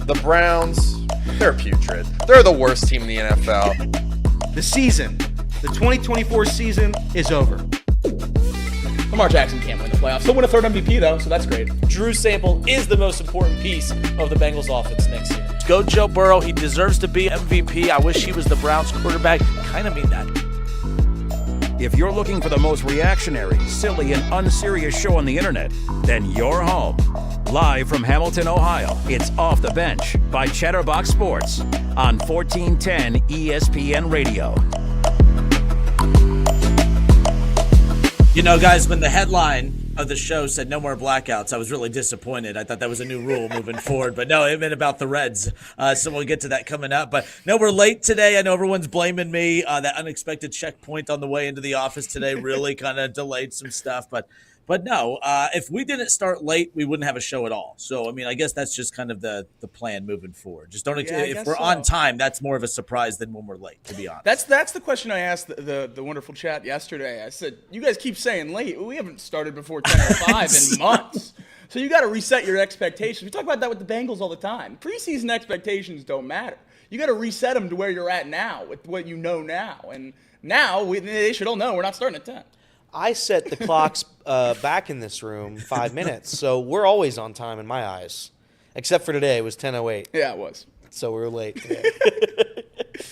The Browns, they're putrid. They're the worst team in the NFL. The season, the 2024 season is over. Lamar Jackson can't win the playoffs. He'll win a third MVP, though, so that's great. Drew Sample is the most important piece of the Bengals offense next year. Go Joe Burrow. He deserves to be MVP. I wish he was the Browns quarterback. Kind of mean that. If you're looking for the most reactionary, silly, and unserious show on the internet, then you're home. Live from Hamilton, Ohio, it's Off the Bench by Chatterbox Sports on 1410 ESPN Radio. You know, guys, when the headline of the show said no more blackouts, I was really disappointed. I thought that was a new rule moving forward. But no, it meant about the Reds. So we'll get to that coming up. But no, we're late today. I know everyone's blaming me. That unexpected checkpoint on the way into the office today really kind of delayed some stuff. But no, if we didn't start late, we wouldn't have a show at all. So, I mean, I guess that's just kind of the plan moving forward. Just don't if we're on time, that's more of a surprise than when we're late, to be honest. That's the question I asked the wonderful chat yesterday. I said, you guys keep saying late. We haven't started before 10:05 in months. So you got to reset your expectations. We talk about that with the Bengals all the time. Preseason expectations don't matter. You got to reset them to where you're at now with what you know now. And now they should all know we're not starting at 10. I set the clocks back in this room 5 minutes, so we're always on time in my eyes. Except for today, it was 10:08. Yeah, it was. So we were late today.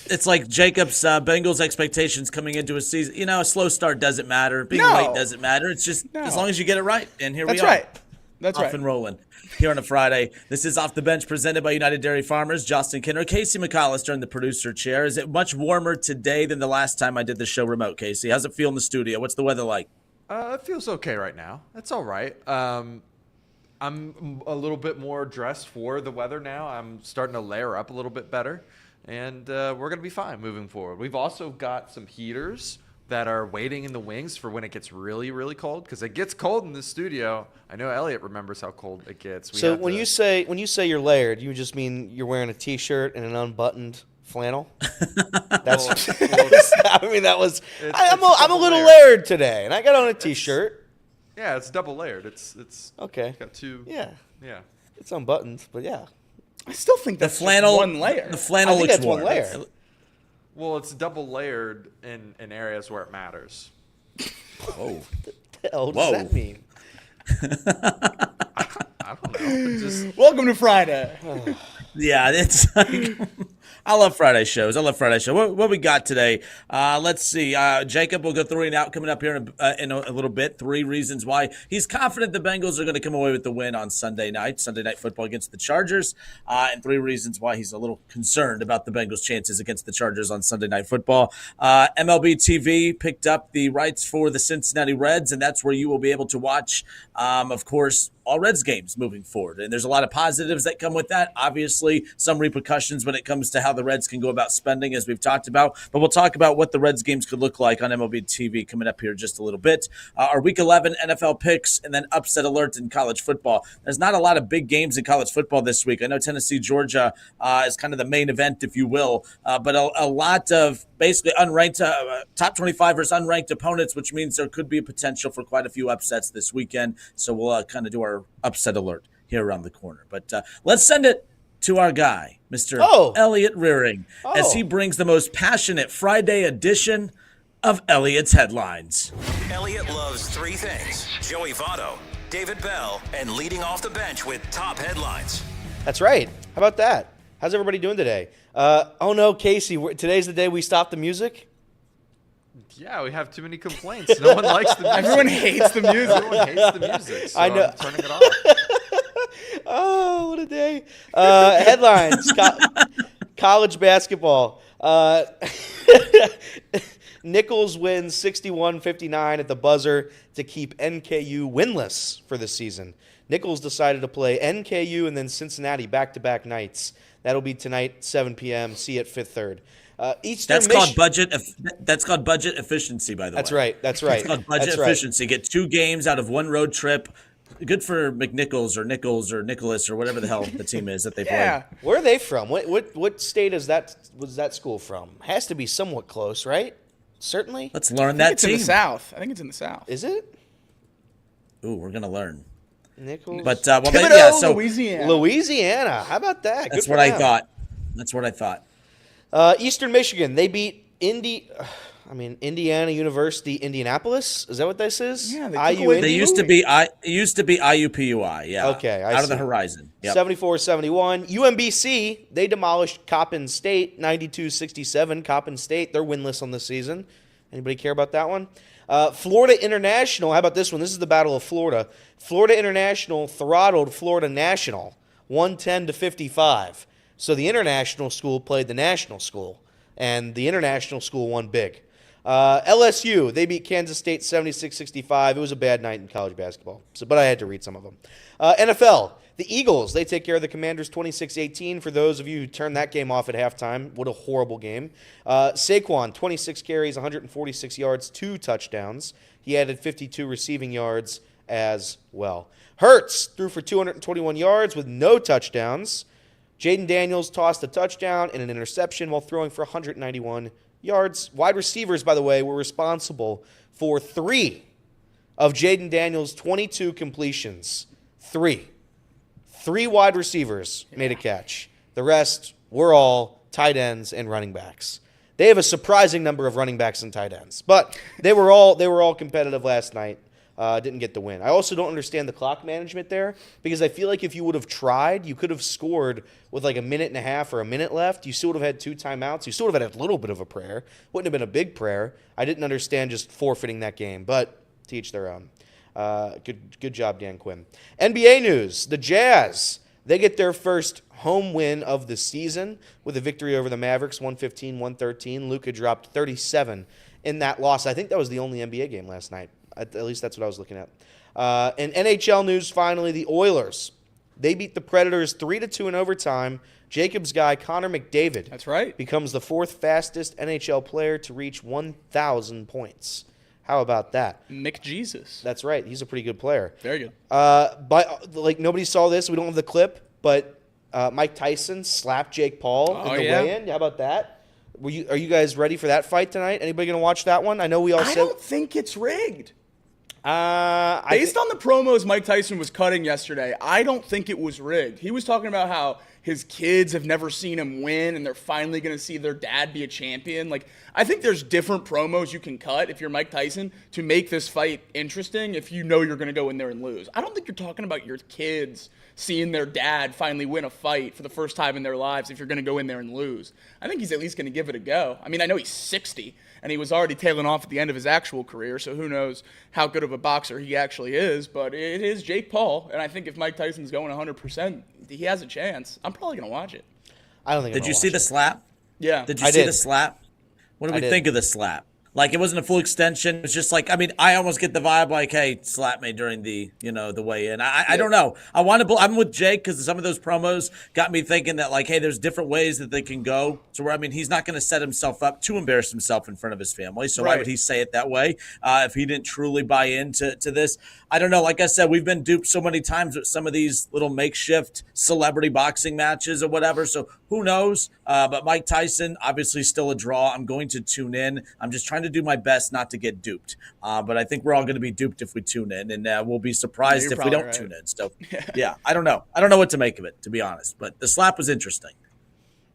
It's like Jacob's Bengals expectations coming into a season. You know, a slow start doesn't matter. Being late doesn't matter. It's just as long as you get it right. And here we are. That's right. That's off right. and rolling here on a Friday. This is Off the Bench presented by United Dairy Farmers. Justin Kinner, Casey McCollister in the producer chair. Is it much warmer today than the last time I did the show remote, Casey? How's it feel in the studio? What's the weather like? It feels okay right now. It's all right. I'm a little bit more dressed for the weather now. I'm starting to layer up a little bit better, and we're going to be fine moving forward. We've also got some heaters that are waiting in the wings for when it gets really, really cold, because it gets cold in the studio. I know Elliot remembers how cold it gets. So when you say you're layered, you just mean you're wearing a T-shirt and an unbuttoned flannel? That's. I mean, that was. I'm a little layered today, and I got on a T-shirt. Yeah, it's double layered. It's okay. Got two. Yeah. Yeah. It's unbuttoned, but yeah. I still think that's the flannel, one layer. The flannel looks that's warm. one layer. Well, it's double layered in areas where it matters. Whoa. What the hell does that mean? I don't know. Welcome to Friday. Yeah, it's like I love Friday shows. What we got today? Let's see. Jacob will go through and out coming up here in a little bit. 3 reasons why he's confident the Bengals are going to come away with the win on Sunday Night Football against the Chargers, and 3 reasons why he's a little concerned about the Bengals' chances against the Chargers on Sunday Night Football. MLB TV picked up the rights for the Cincinnati Reds, and that's where you will be able to watch, of course, all Reds games moving forward. And there's a lot of positives that come with that. Obviously, some repercussions when it comes to how the Reds can go about spending, as we've talked about. But we'll talk about what the Reds games could look like on MLB TV coming up here in just a little bit. Our Week 11 NFL picks and then upset alert in college football. There's not a lot of big games in college football this week. I know Tennessee, Georgia is kind of the main event, if you will. But a lot of basically unranked, top 25 versus unranked opponents, which means there could be a potential for quite a few upsets this weekend. So we'll kind of do our upset alert here around the corner. But let's send it to our guy, Mr. Elliot Rearing, as he brings the most passionate Friday edition of Elliot's Headlines. Elliot loves 3 things: Joey Votto, David Bell, and leading off the bench with top headlines. That's right. How about that? How's everybody doing today? Oh no, Casey, today's the day we stop the music? Yeah, we have too many complaints. No one likes the music. Everyone hates the music. Everyone hates the music, so I know. I'm turning it off. Oh, what a day. Headlines. College basketball. Nichols wins 61-59 at the buzzer to keep NKU winless for the season. Nichols decided to play NKU and then Cincinnati back-to-back nights. That'll be tonight, 7 p.m. See you at Fifth Third. That's called budget. That's called budget efficiency, by the way. That's right. That's right. It's called budget efficiency. Get 2 games out of 1 road trip. Good for McNichols or Nichols or Nicholas or whatever the hell the team is that they play. Where are they from? What state was that school from? Has to be somewhat close, right? Certainly. Let's learn that team. It's in the South. I think it's in the South. Is it? Ooh, we're gonna learn. Nichols. But well, Thibodeau, yeah. So Louisiana. Louisiana. How about that? that's Good for what I them. thought. That's what I thought. Eastern Michigan. They beat Indiana University, Indianapolis. Is that what this is? Yeah, they took away IU the They used to be it used to be IUPUI. Yeah. Okay, I out of the see. horizon. Yep. 74-71. UMBC, they demolished Coppin State, 92-67. Coppin State, they're winless on the season. Anybody care about that one? Florida International, how about this one? This is the Battle of Florida. Florida International throttled Florida National, 110-55. So the international school played the national school, and the international school won big. LSU, they beat Kansas State 76-65. It was a bad night in college basketball, but I had to read some of them. NFL, the Eagles, they take care of the Commanders 26-18. For those of you who turned that game off at halftime, what a horrible game. Saquon, 26 carries, 146 yards, 2 touchdowns. He added 52 receiving yards as well. Hurts threw for 221 yards with no touchdowns. Jaden Daniels tossed a touchdown and an interception while throwing for 191 yards. Wide receivers, by the way, were responsible for 3 of Jaden Daniels' 22 completions. 3 wide receivers made a catch. The rest were all tight ends and running backs. They have a surprising number of running backs and tight ends, but they were all competitive last night. Didn't get the win. I also don't understand the clock management there because I feel like if you would have tried, you could have scored with like a minute and a half or a minute left. You still would have had 2 timeouts. You still would have had a little bit of a prayer. Wouldn't have been a big prayer. I didn't understand just forfeiting that game, but to each their own. Good job, Dan Quinn. NBA news. The Jazz, they get their first home win of the season with a victory over the Mavericks, 115-113. Luka dropped 37 in that loss. I think that was the only NBA game last night. At least that's what I was looking at. In NHL news, finally, the Oilers. They beat the Predators 3-2 in overtime. Jacobs' guy, Connor McDavid. That's right. Becomes the 4th fastest NHL player to reach 1,000 points. How about that? McJesus. That's right. He's a pretty good player. Very good. But like nobody saw this. We don't have the clip, but Mike Tyson slapped Jake Paul in the weigh-in. How about that? Are you guys ready for that fight tonight? Anybody going to watch that one? I know we all I said. don't think it's rigged. I Based on the promos Mike Tyson was cutting yesterday, I don't think it was rigged. He was talking about how his kids have never seen him win and they're finally going to see their dad be a champion. Like, I think there's different promos you can cut if you're Mike Tyson to make this fight interesting if you know you're going to go in there and lose. I don't think you're talking about your kids seeing their dad finally win a fight for the first time in their lives if you're going to go in there and lose. I think he's at least going to give it a go. I mean, I know he's 60, and he was already tailing off at the end of his actual career, so who knows how good of a boxer he actually is, but it is Jake Paul, and I think if Mike Tyson's going 100%, he has a chance. I'm probably going to watch it. I don't think. Did you see the slap? Yeah. Did you see the slap? What do we think of the slap? Like, it wasn't a full extension. It was just like, I mean, I almost get the vibe like, hey, slap me during the, the weigh-in. I don't know. I'm with Jake because some of those promos got me thinking that, like, hey, there's different ways that they can go. So, where, I mean, he's not going to set himself up to embarrass himself in front of his family. So, why would he say it that way if he didn't truly buy into this? I don't know. Like I said, we've been duped so many times with some of these little makeshift celebrity boxing matches or whatever. So, who knows? But Mike Tyson, obviously still a draw. I'm going to tune in. I'm just trying to do my best not to get duped. But I think we're all going to be duped if we tune in, and we'll be surprised if we don't tune in. So, yeah, I don't know. I don't know what to make of it, to be honest. But the slap was interesting.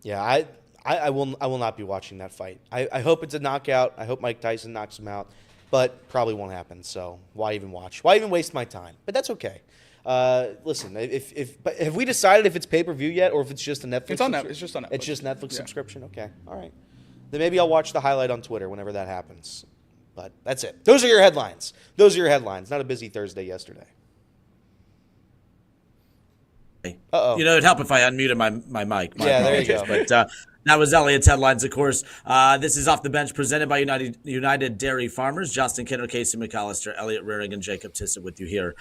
Yeah, I will not be watching that fight. I hope it's a knockout. I hope Mike Tyson knocks him out, but probably won't happen. So why even watch? Why even waste my time? But that's okay. Listen, but have we decided if it's pay-per-view yet or if it's just a Netflix? It's on Netflix. It's just on Netflix. It's just Netflix subscription. Okay, all right. Then maybe I'll watch the highlight on Twitter whenever that happens. But that's it. Those are your headlines. Not a busy Thursday yesterday. Uh-oh. It'd help if I unmuted my mic. Yeah, there you go. But that was Elliot's headlines, of course. This is Off the Bench presented by United Dairy Farmers. Justin Kinner, Casey McAllister, Elliot Rearing, and Jacob Tissett with you here.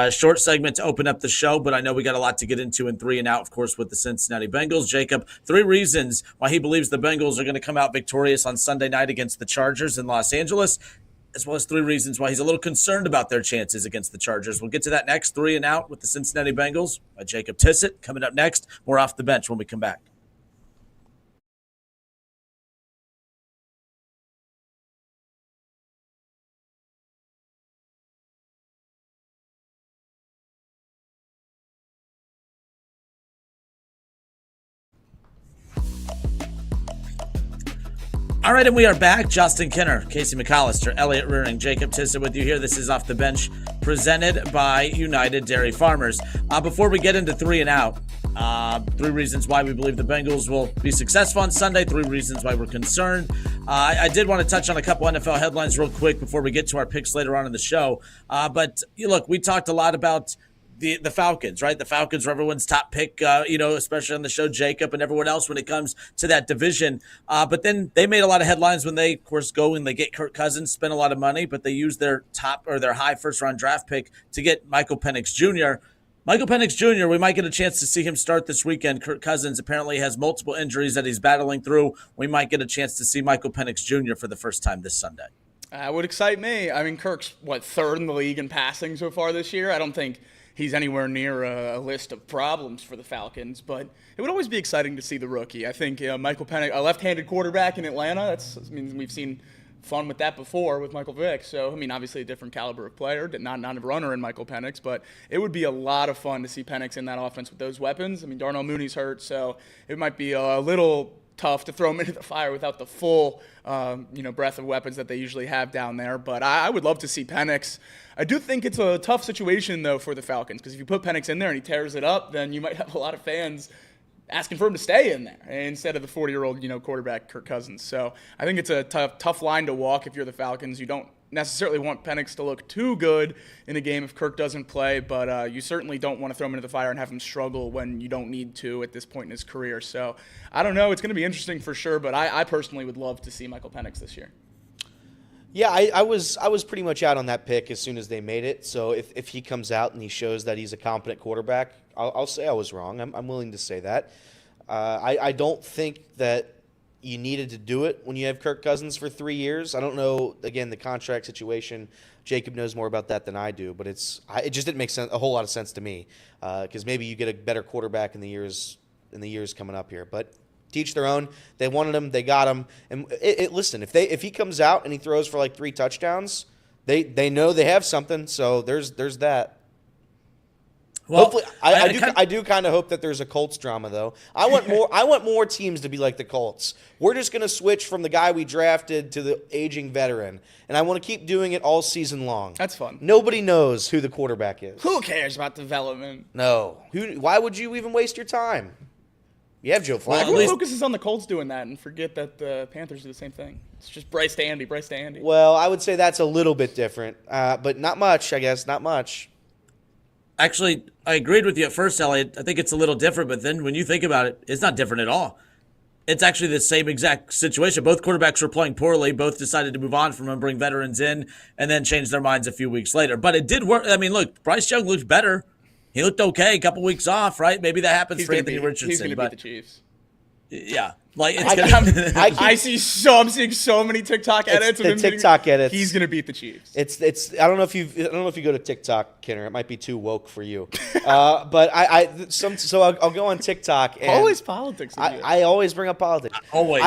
Short segment to open up the show, but I know we got a lot to get into in 3 and Out, of course, with the Cincinnati Bengals. Jacob, 3 reasons why he believes the Bengals are going to come out victorious on Sunday night against the Chargers in Los Angeles, as well as 3 reasons why he's a little concerned about their chances against the Chargers. We'll get to that next. 3 and Out with the Cincinnati Bengals by Jacob Tissett. Coming up next, more Off the Bench when we come back. All right, and we are back. Justin Kinner, Casey McAllister, Elliot Rearing, Jacob Tissa with you here. This is Off the Bench, presented by United Dairy Farmers. Before we get into 3 and Out, 3 reasons why we believe the Bengals will be successful on Sunday, 3 reasons why we're concerned. I did want to touch on a couple NFL headlines real quick before we get to our picks later on in the show. But look, we talked a lot about the Falcons, right? The Falcons are everyone's top pick, especially on the show, Jacob and everyone else when it comes to that division. But then they made a lot of headlines when they, of course, go and they get Kirk Cousins, spend a lot of money, but they use their top or their high first-round draft pick to get Michael Penix Jr. Michael Penix Jr., we might get a chance to see him start this weekend. Kirk Cousins apparently has multiple injuries that he's battling through. We might get a chance to see Michael Penix Jr. for the first time this Sunday. That would excite me. I mean, Kirk's, 3rd in the league in passing so far this year? I don't think he's anywhere near a list of problems for the Falcons, but it would always be exciting to see the rookie. I think Michael Penix, a left-handed quarterback in Atlanta, we've seen fun with that before with Michael Vick. So, obviously a different caliber of player, not a runner in Michael Penix, but it would be a lot of fun to see Penix in that offense with those weapons. Darnell Mooney's hurt, so it might be a little tough to throw him into the fire without the full, breadth of weapons that they usually have down there. But I would love to see Penix. I do think it's a tough situation, though, for the Falcons, because if you put Penix in there and he tears it up, then you might have a lot of fans asking for him to stay in there instead of the 40-year-old, quarterback Kirk Cousins. So I think it's a tough line to walk if you're the Falcons. You don't necessarily want Penix to look too good in a game if Kirk doesn't play, but you certainly don't want to throw him into the fire and have him struggle when you don't need to at this point in his career. So I don't know. It's going to be interesting for sure, but I personally would love to see Michael Penix this year. Yeah, I was pretty much out on that pick as soon as they made it. So if he comes out and he shows that he's a competent quarterback, I'll say I was wrong. I'm willing to say that. I don't think that you needed to do it when you have Kirk Cousins for 3 years. I don't know, again, the contract situation. Jacob knows more about that than I do, but it just didn't make a whole lot of sense to me because maybe you get a better quarterback in the years coming up here. But teach their own. They wanted him. They got him. And listen, if he comes out and he throws for 3 touchdowns, they know they have something. So there's that. Well, hopefully, I do kind of hope that there's a Colts drama though. I want more teams to be like the Colts. We're just going to switch from the guy we drafted to the aging veteran, and I want to keep doing it all season long. That's fun. Nobody knows who the quarterback is. Who cares about development? No. Why would you even waste your time? You have Joe Flacco. Well, everyone focuses on the Colts doing that and forget that the Panthers do the same thing. It's just Bryce to Andy. Well, I would say that's a little bit different, but not much, I guess. Not much. Actually, I agreed with you at first, Elliot. I think it's a little different, but then when you think about it, it's not different at all. It's actually the same exact situation. Both quarterbacks were playing poorly. Both decided to move on from him, bring veterans in, and then change their minds a few weeks later. But it did work. Look, Bryce Young looked better. He looked okay. A couple weeks off, right? Maybe that happens for Anthony Richardson. He's going to beat the Chiefs. Yeah. I'm seeing so many TikTok edits. Edits. He's gonna beat the Chiefs. It's. I don't know if you go to TikTok, Kenner. It might be too woke for you. But I'll go on TikTok. And always politics. I always bring up politics. Always.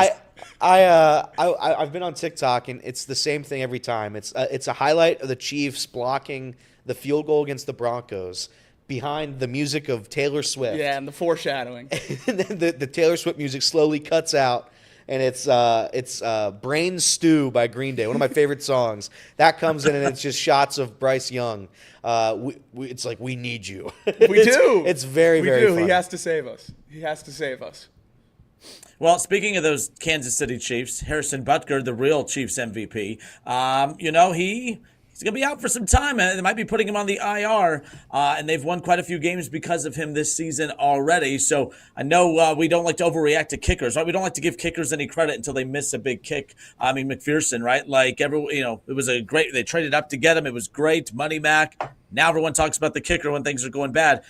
I've been on TikTok and it's the same thing every time. It's a highlight of the Chiefs blocking the field goal against the Broncos behind the music of Taylor Swift. Yeah, and the foreshadowing. And then the Taylor Swift music slowly cuts out, and it's Brain Stew by Green Day, one of my favorite songs. That comes in, and it's just shots of Bryce Young. It's like, we need you. We do. It's very, very fun. He has to save us. Well, speaking of those Kansas City Chiefs, Harrison Butker, the real Chiefs MVP, he's going to be out for some time, and they might be putting him on the IR, and they've won quite a few games because of him this season already. So I know we don't like to overreact to kickers, right? We don't like to give kickers any credit until they miss a big kick. McPherson, right? It was they traded up to get him. It was great. Money Mac. Now everyone talks about the kicker when things are going bad.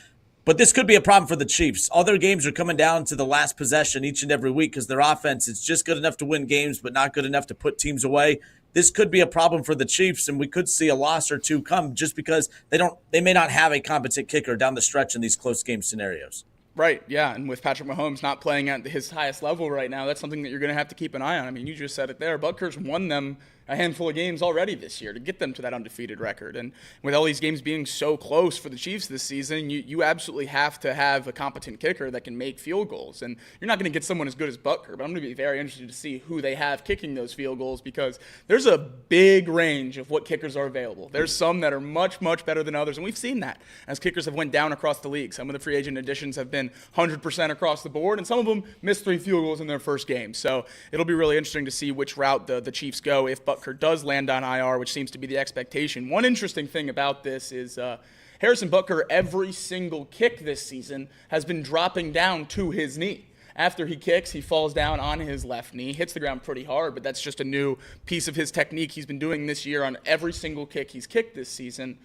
But this could be a problem for the Chiefs. All their games are coming down to the last possession each and every week because their offense is just good enough to win games but not good enough to put teams away. This could be a problem for the Chiefs, and we could see a loss or two come just because they may not have a competent kicker down the stretch in these close game scenarios. Right, yeah, and with Patrick Mahomes not playing at his highest level right now, that's something that you're going to have to keep an eye on. You just said it there. Butker's won them a handful of games already this year to get them to that undefeated record. And with all these games being so close for the Chiefs this season, you absolutely have to have a competent kicker that can make field goals. And you're not going to get someone as good as Butker, but I'm going to be very interested to see who they have kicking those field goals, because there's a big range of what kickers are available. There's some that are much, much better than others, and we've seen that as kickers have went down across the league. Some of the free agent additions have been 100% across the board, and some of them missed 3 field goals in their first game. So it'll be really interesting to see which route the Chiefs go if Butker does land on IR, which seems to be the expectation. One interesting thing about this is Harrison Butker, every single kick this season, has been dropping down to his knee. After he kicks, he falls down on his left knee, hits the ground pretty hard, but that's just a new piece of his technique he's been doing this year on every single kick he's kicked this season.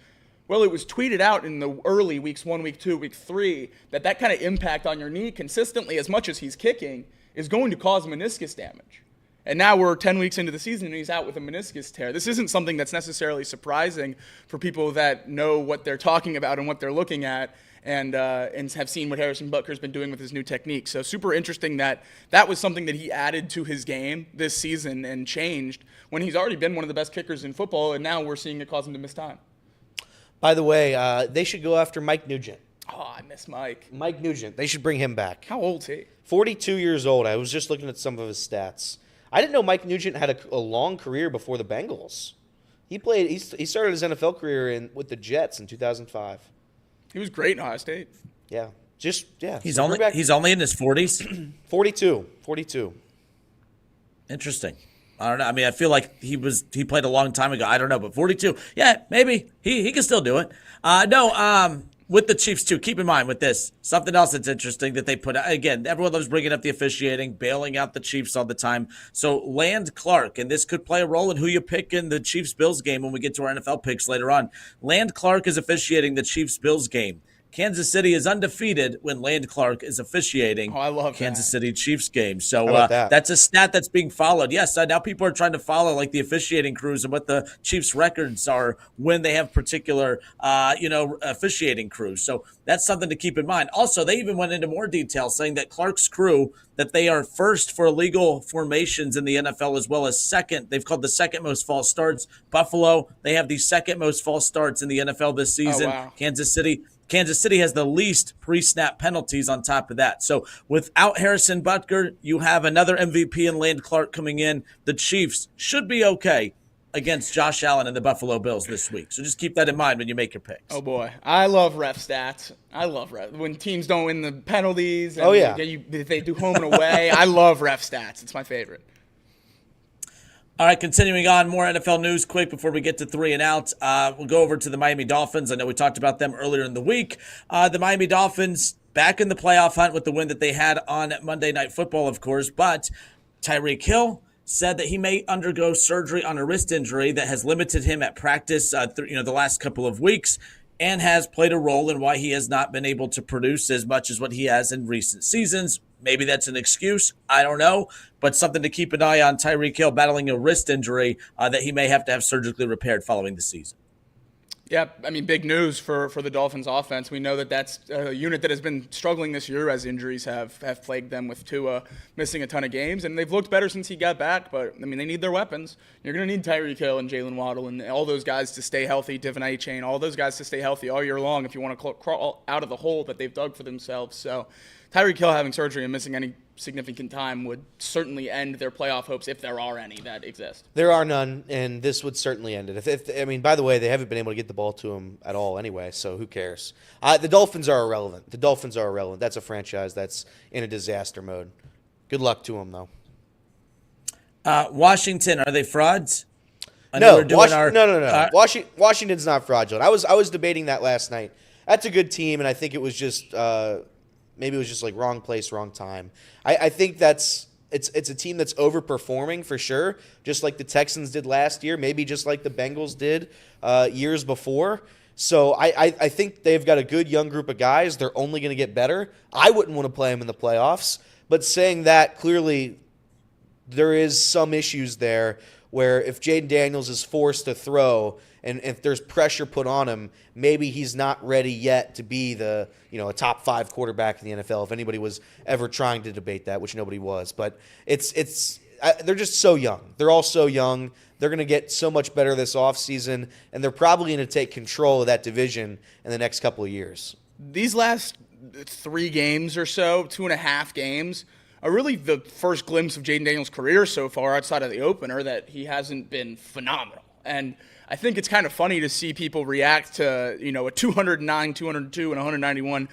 Well, it was tweeted out in the early weeks 1, week 2, week 3, that kind of impact on your knee consistently as much as he's kicking is going to cause meniscus damage. And now we're 10 weeks into the season and he's out with a meniscus tear. This isn't something that's necessarily surprising for people that know what they're talking about and what they're looking at and have seen what Harrison Butker's been doing with his new technique. So super interesting that was something that he added to his game this season and changed when he's already been one of the best kickers in football, and now we're seeing it cause him to miss time. By the way, they should go after Mike Nugent. Oh, I miss Mike. Mike Nugent. They should bring him back. How old's he? 42 years old. I was just looking at some of his stats. I didn't know Mike Nugent had a long career before the Bengals. He started his NFL career with the Jets in 2005. He was great in Ohio State. Yeah. He's only in his 40s. 42. Interesting. I don't know. I mean, I feel like he played a long time ago. I don't know, but 42. Yeah, maybe he can still do it. With the Chiefs, too, keep in mind with this, something else that's interesting that they put out. Again, everyone loves bringing up the officiating, bailing out the Chiefs all the time. So Land Clark, and this could play a role in who you pick in the Chiefs-Bills game when we get to our NFL picks later on. Land Clark is officiating the Chiefs-Bills game. Kansas City is undefeated when Land Clark is officiating Kansas City Chiefs game. So that's a stat that's being followed. Yes, now people are trying to follow like the officiating crews and what the Chiefs records are when they have particular, officiating crews. So that's something to keep in mind. Also, they even went into more detail saying that Clark's crew, that they are first for illegal formations in the NFL as well as second. They've called the second most false starts. Buffalo, they have the second most false starts in the NFL this season. Oh, wow. Kansas City has the least pre-snap penalties on top of that. So without Harrison Butker, you have another MVP in Land Clark coming in. The Chiefs should be okay against Josh Allen and the Buffalo Bills this week. So just keep that in mind when you make your picks. Oh, boy. I love ref stats. I love ref. When teams don't win the penalties. And they do home and away. I love ref stats. It's my favorite. All right, continuing on, more NFL news quick before we get to 3 and out. We'll go over to the Miami Dolphins. I know we talked about them earlier in the week. The Miami Dolphins back in the playoff hunt with the win that they had on Monday Night Football, of course. But Tyreek Hill said that he may undergo surgery on a wrist injury that has limited him at practice the last couple of weeks, and has played a role in why he has not been able to produce as much as what he has in recent seasons. Maybe that's an excuse. I don't know. But something to keep an eye on, Tyreek Hill battling a wrist injury that he may have to have surgically repaired following the season. Yeah, I mean, big news for the Dolphins offense. We know that's a unit that has been struggling this year as injuries have plagued them, with Tua missing a ton of games. And they've looked better since he got back, but, I mean, they need their weapons. You're going to need Tyreek Hill and Jalen Waddle and all those guys to stay healthy, Devin A-Chain, all those guys to stay healthy all year long if you want to crawl out of the hole that they've dug for themselves. So Tyreek Hill having surgery and missing any significant time would certainly end their playoff hopes, if there are any that exist. There are none, and this would certainly end it. By the way, they haven't been able to get the ball to him at all anyway, so who cares? The Dolphins are irrelevant. That's a franchise that's in a disaster mode. Good luck to them, though. Washington, are they frauds? No. Washington's not fraudulent. I was debating that last night. That's a good team, and I think it was just maybe it was just like wrong place, wrong time. I think it's a team that's overperforming for sure, just like the Texans did last year, maybe just like the Bengals did years before. So I think they've got a good young group of guys. They're only going to get better. I wouldn't want to play them in the playoffs, but saying that, clearly there is some issues there where if Jaden Daniels is forced to throw and if there's pressure put on him, maybe he's not ready yet to be a top 5 quarterback in the NFL. If anybody was ever trying to debate that, which nobody was, but they're just so young. They're all so young. They're going to get so much better this offseason, and they're probably going to take control of that division in the next couple of years. These last 3 games or so, 2.5 games, are really the first glimpse of Jaden Daniels' career so far outside of the opener that he hasn't been phenomenal. And I think it's kind of funny to see people react to, a 209, 202, and 191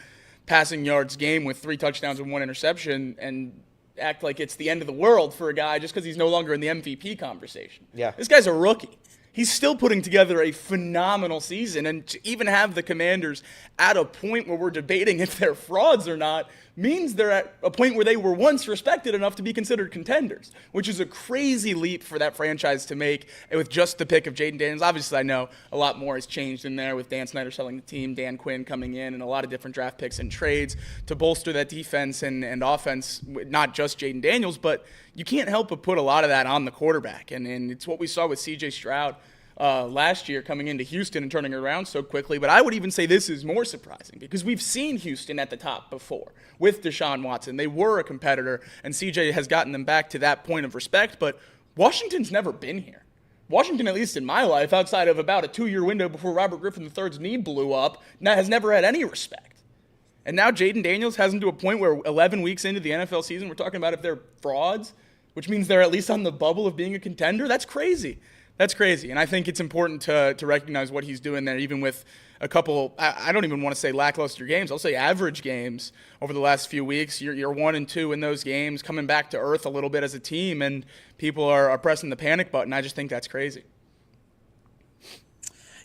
passing yards game with 3 touchdowns and 1 interception and act like it's the end of the world for a guy just because he's no longer in the MVP conversation. Yeah. This guy's a rookie. He's still putting together a phenomenal season, and to even have the Commanders at a point where we're debating if they're frauds or not means they're at a point where they were once respected enough to be considered contenders, which is a crazy leap for that franchise to make with just the pick of Jaden Daniels. Obviously, I know a lot more has changed in there with Dan Snyder selling the team, Dan Quinn coming in, and a lot of different draft picks and trades to bolster that defense and offense, not just Jaden Daniels, but you can't help but put a lot of that on the quarterback, and it's what we saw with C.J. Stroud last year coming into Houston and turning it around so quickly. But I would even say this is more surprising because we've seen Houston at the top before with Deshaun Watson. They were a competitor, and CJ has gotten them back to that point of respect, but Washington's never been here. Washington, at least in my life, outside of about a 2-year window before Robert Griffin III's knee blew up, has never had any respect. And now Jaden Daniels has them to a point where 11 weeks into the NFL season, we're talking about if they're frauds, which means they're at least on the bubble of being a contender. That's crazy. That's crazy, and I think it's important to recognize what he's doing there, even with a couple, I don't even want to say lackluster games, I'll say average games over the last few weeks. You're 1-2 in those games, coming back to earth a little bit as a team, and people are pressing the panic button. I just think that's crazy.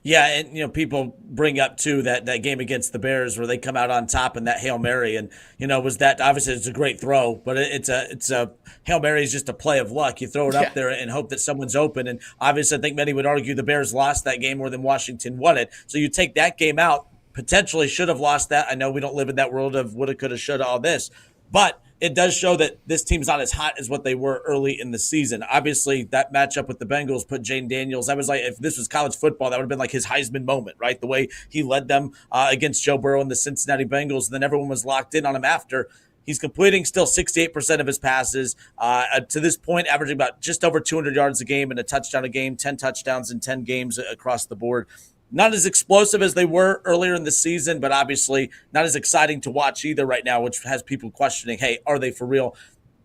Yeah, and people bring up too that game against the Bears where they come out on top in that Hail Mary, and was that obviously it's a great throw, but it's a Hail Mary is just a play of luck. You throw it up there and hope that someone's open, and obviously I think many would argue the Bears lost that game more than Washington won it. So you take that game out, potentially should have lost that. I know we don't live in that world of woulda, coulda, shoulda, all this, but it does show that this team's not as hot as what they were early in the season. Obviously, that matchup with the Bengals put Jaden Daniels. That was like, if this was college football, that would have been like his Heisman moment, right? The way he led them against Joe Burrow and the Cincinnati Bengals, and then everyone was locked in on him after. He's completing still 68% of his passes. To this point, averaging about just over 200 yards a game and a touchdown a game, 10 touchdowns in 10 games across the board. Not as explosive as they were earlier in the season, but obviously not as exciting to watch either right now, which has people questioning, hey, are they for real?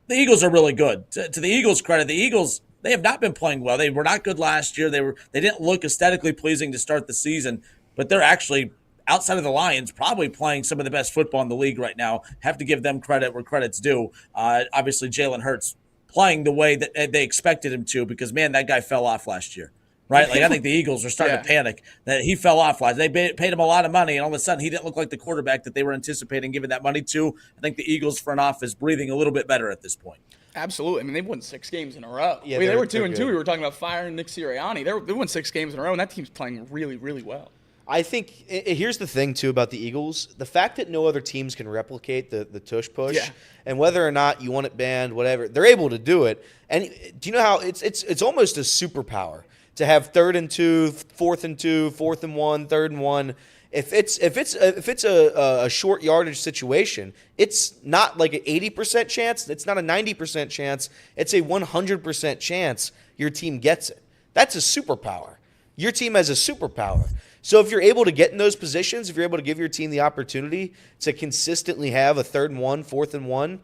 The Eagles are really good. To the Eagles' credit, the Eagles, they have not been playing well. They were not good last year. They didn't look aesthetically pleasing to start the season, but they're actually, outside of the Lions, probably playing some of the best football in the league right now. Have to give them credit where credit's due. Obviously, Jalen Hurts playing the way that they expected him to because, man, that guy fell off last year. Right? Like, I think the Eagles are starting to panic that he fell off last. They paid him a lot of money, and all of a sudden he didn't look like the quarterback that they were anticipating giving that money to. I think the Eagles front office breathing a little bit better at this point. Absolutely. I mean, they've won 6 games in a row. Yeah, they were 2-2. We were talking about firing Nick Sirianni. They won 6 games in a row, and that team's playing really, really well. I think here's the thing, too, about the Eagles. The fact that no other teams can replicate the tush push, and whether or not you want it banned, whatever, they're able to do it. And do you know how it's almost a superpower to have 3rd and 2, 4th and 2, 4th and 1, 3rd and 1. If it's a short yardage situation, it's not like an 80% chance. It's not a 90% chance. It's a 100% chance your team gets it. That's a superpower. Your team has a superpower. So if you're able to get in those positions, if you're able to give your team the opportunity to consistently have a 3rd and 1, 4th and 1,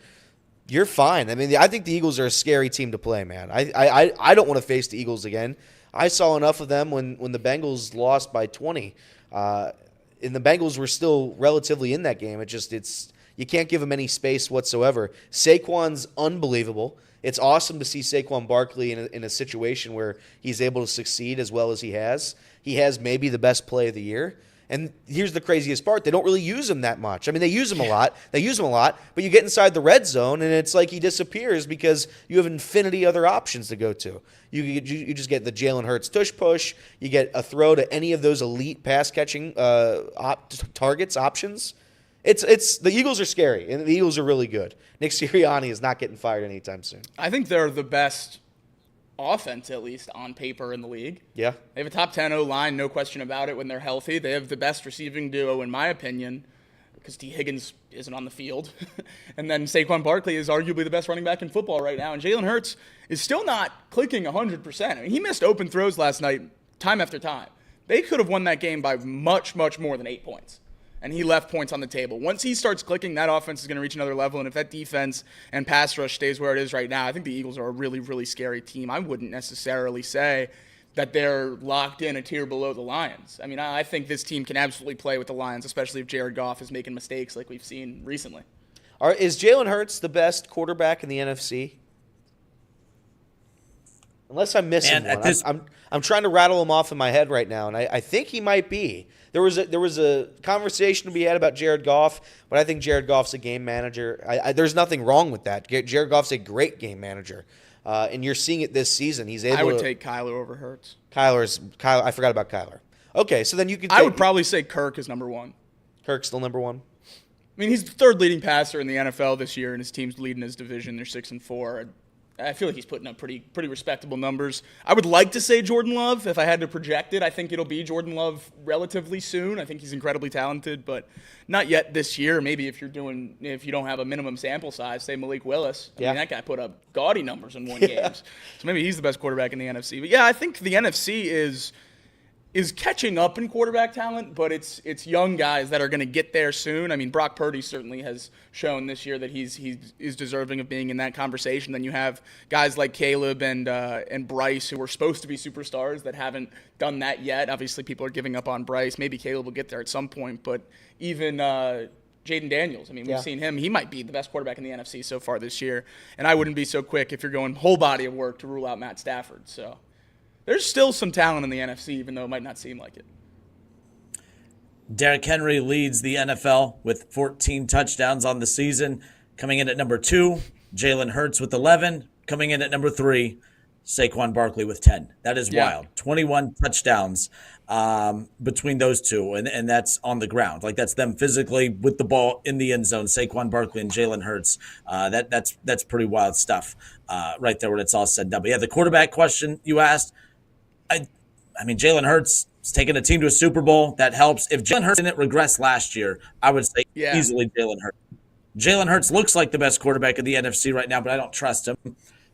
you're fine. I mean, I think the Eagles are a scary team to play, man. I don't want to face the Eagles again. I saw enough of them when the Bengals lost by 20. And the Bengals were still relatively in that game. It's you can't give them any space whatsoever. Saquon's unbelievable. It's awesome to see Saquon Barkley in a situation where he's able to succeed as well as he has. He has maybe the best play of the year. And here's the craziest part. They don't really use him that much. I mean, they use him a lot. But you get inside the red zone, and it's like he disappears because you have infinity other options to go to. You just get the Jalen Hurts tush push. You get a throw to any of those elite pass-catching targets, options. It's the Eagles are scary, and the Eagles are really good. Nick Sirianni is not getting fired anytime soon. I think they're the best offense, at least on paper, in the league. Yeah. They have a top 10 O-line, no question about it, when they're healthy. They have the best receiving duo, in my opinion, because T. Higgins isn't on the field. And then Saquon Barkley is arguably the best running back in football right now. And Jalen Hurts is still not clicking 100%. I mean, he missed open throws last night time after time. They could have won that game by much, much more than 8 points. And he left points on the table. Once he starts clicking, that offense is going to reach another level. And if that defense and pass rush stays where it is right now, I think the Eagles are a really, really scary team. I wouldn't necessarily say that they're locked in a tier below the Lions. I mean, I think this team can absolutely play with the Lions, especially if Jared Goff is making mistakes like we've seen recently. Is Jalen Hurts the best quarterback in the NFC? Unless I'm missing one. I'm trying to rattle him off in my head right now, and I think he might be. There was a conversation to be had about Jared Goff, but I think Jared Goff's a game manager. There's nothing wrong with that. Jared Goff's a great game manager, and you're seeing it this season. He's able. I would take Kyler over Hurts. Kyler. I forgot about Kyler. Okay, so then you could. I would probably say Kirk is number one. Kirk's still number one. I mean, he's the third leading passer in the NFL this year, and his team's leading his division. They're 6-4. I feel like he's putting up pretty respectable numbers. I would like to say Jordan Love. If I had to project it, I think it'll be Jordan Love relatively soon. I think he's incredibly talented, but not yet this year. Maybe if you don't have a minimum sample size, say Malik Willis. I mean, that guy put up gaudy numbers in one game. So maybe he's the best quarterback in the NFC. But yeah, I think the NFC is catching up in quarterback talent, but it's young guys that are going to get there soon. I mean, Brock Purdy certainly has shown this year that he's deserving of being in that conversation. Then you have guys like Caleb and Bryce, who were supposed to be superstars that haven't done that yet. Obviously, people are giving up on Bryce. Maybe Caleb will get there at some point, but even Jaden Daniels, I mean, we've seen him. He might be the best quarterback in the NFC so far this year, and I wouldn't be so quick if you're going whole body of work to rule out Matt Stafford. So there's still some talent in the NFC, even though it might not seem like it. Derrick Henry leads the NFL with 14 touchdowns on the season. Coming in at number 2, Jalen Hurts with 11. Coming in at number 3, Saquon Barkley with 10. That is wild. 21 touchdowns between those two, and that's on the ground. Like, that's them physically with the ball in the end zone, Saquon Barkley and Jalen Hurts. That's pretty wild stuff right there when it's all said and done. But, yeah, the quarterback question you asked, I mean, Jalen Hurts is taking a team to a Super Bowl. That helps. If Jalen Hurts didn't regress last year, I would say easily Jalen Hurts. Jalen Hurts looks like the best quarterback in the NFC right now, but I don't trust him.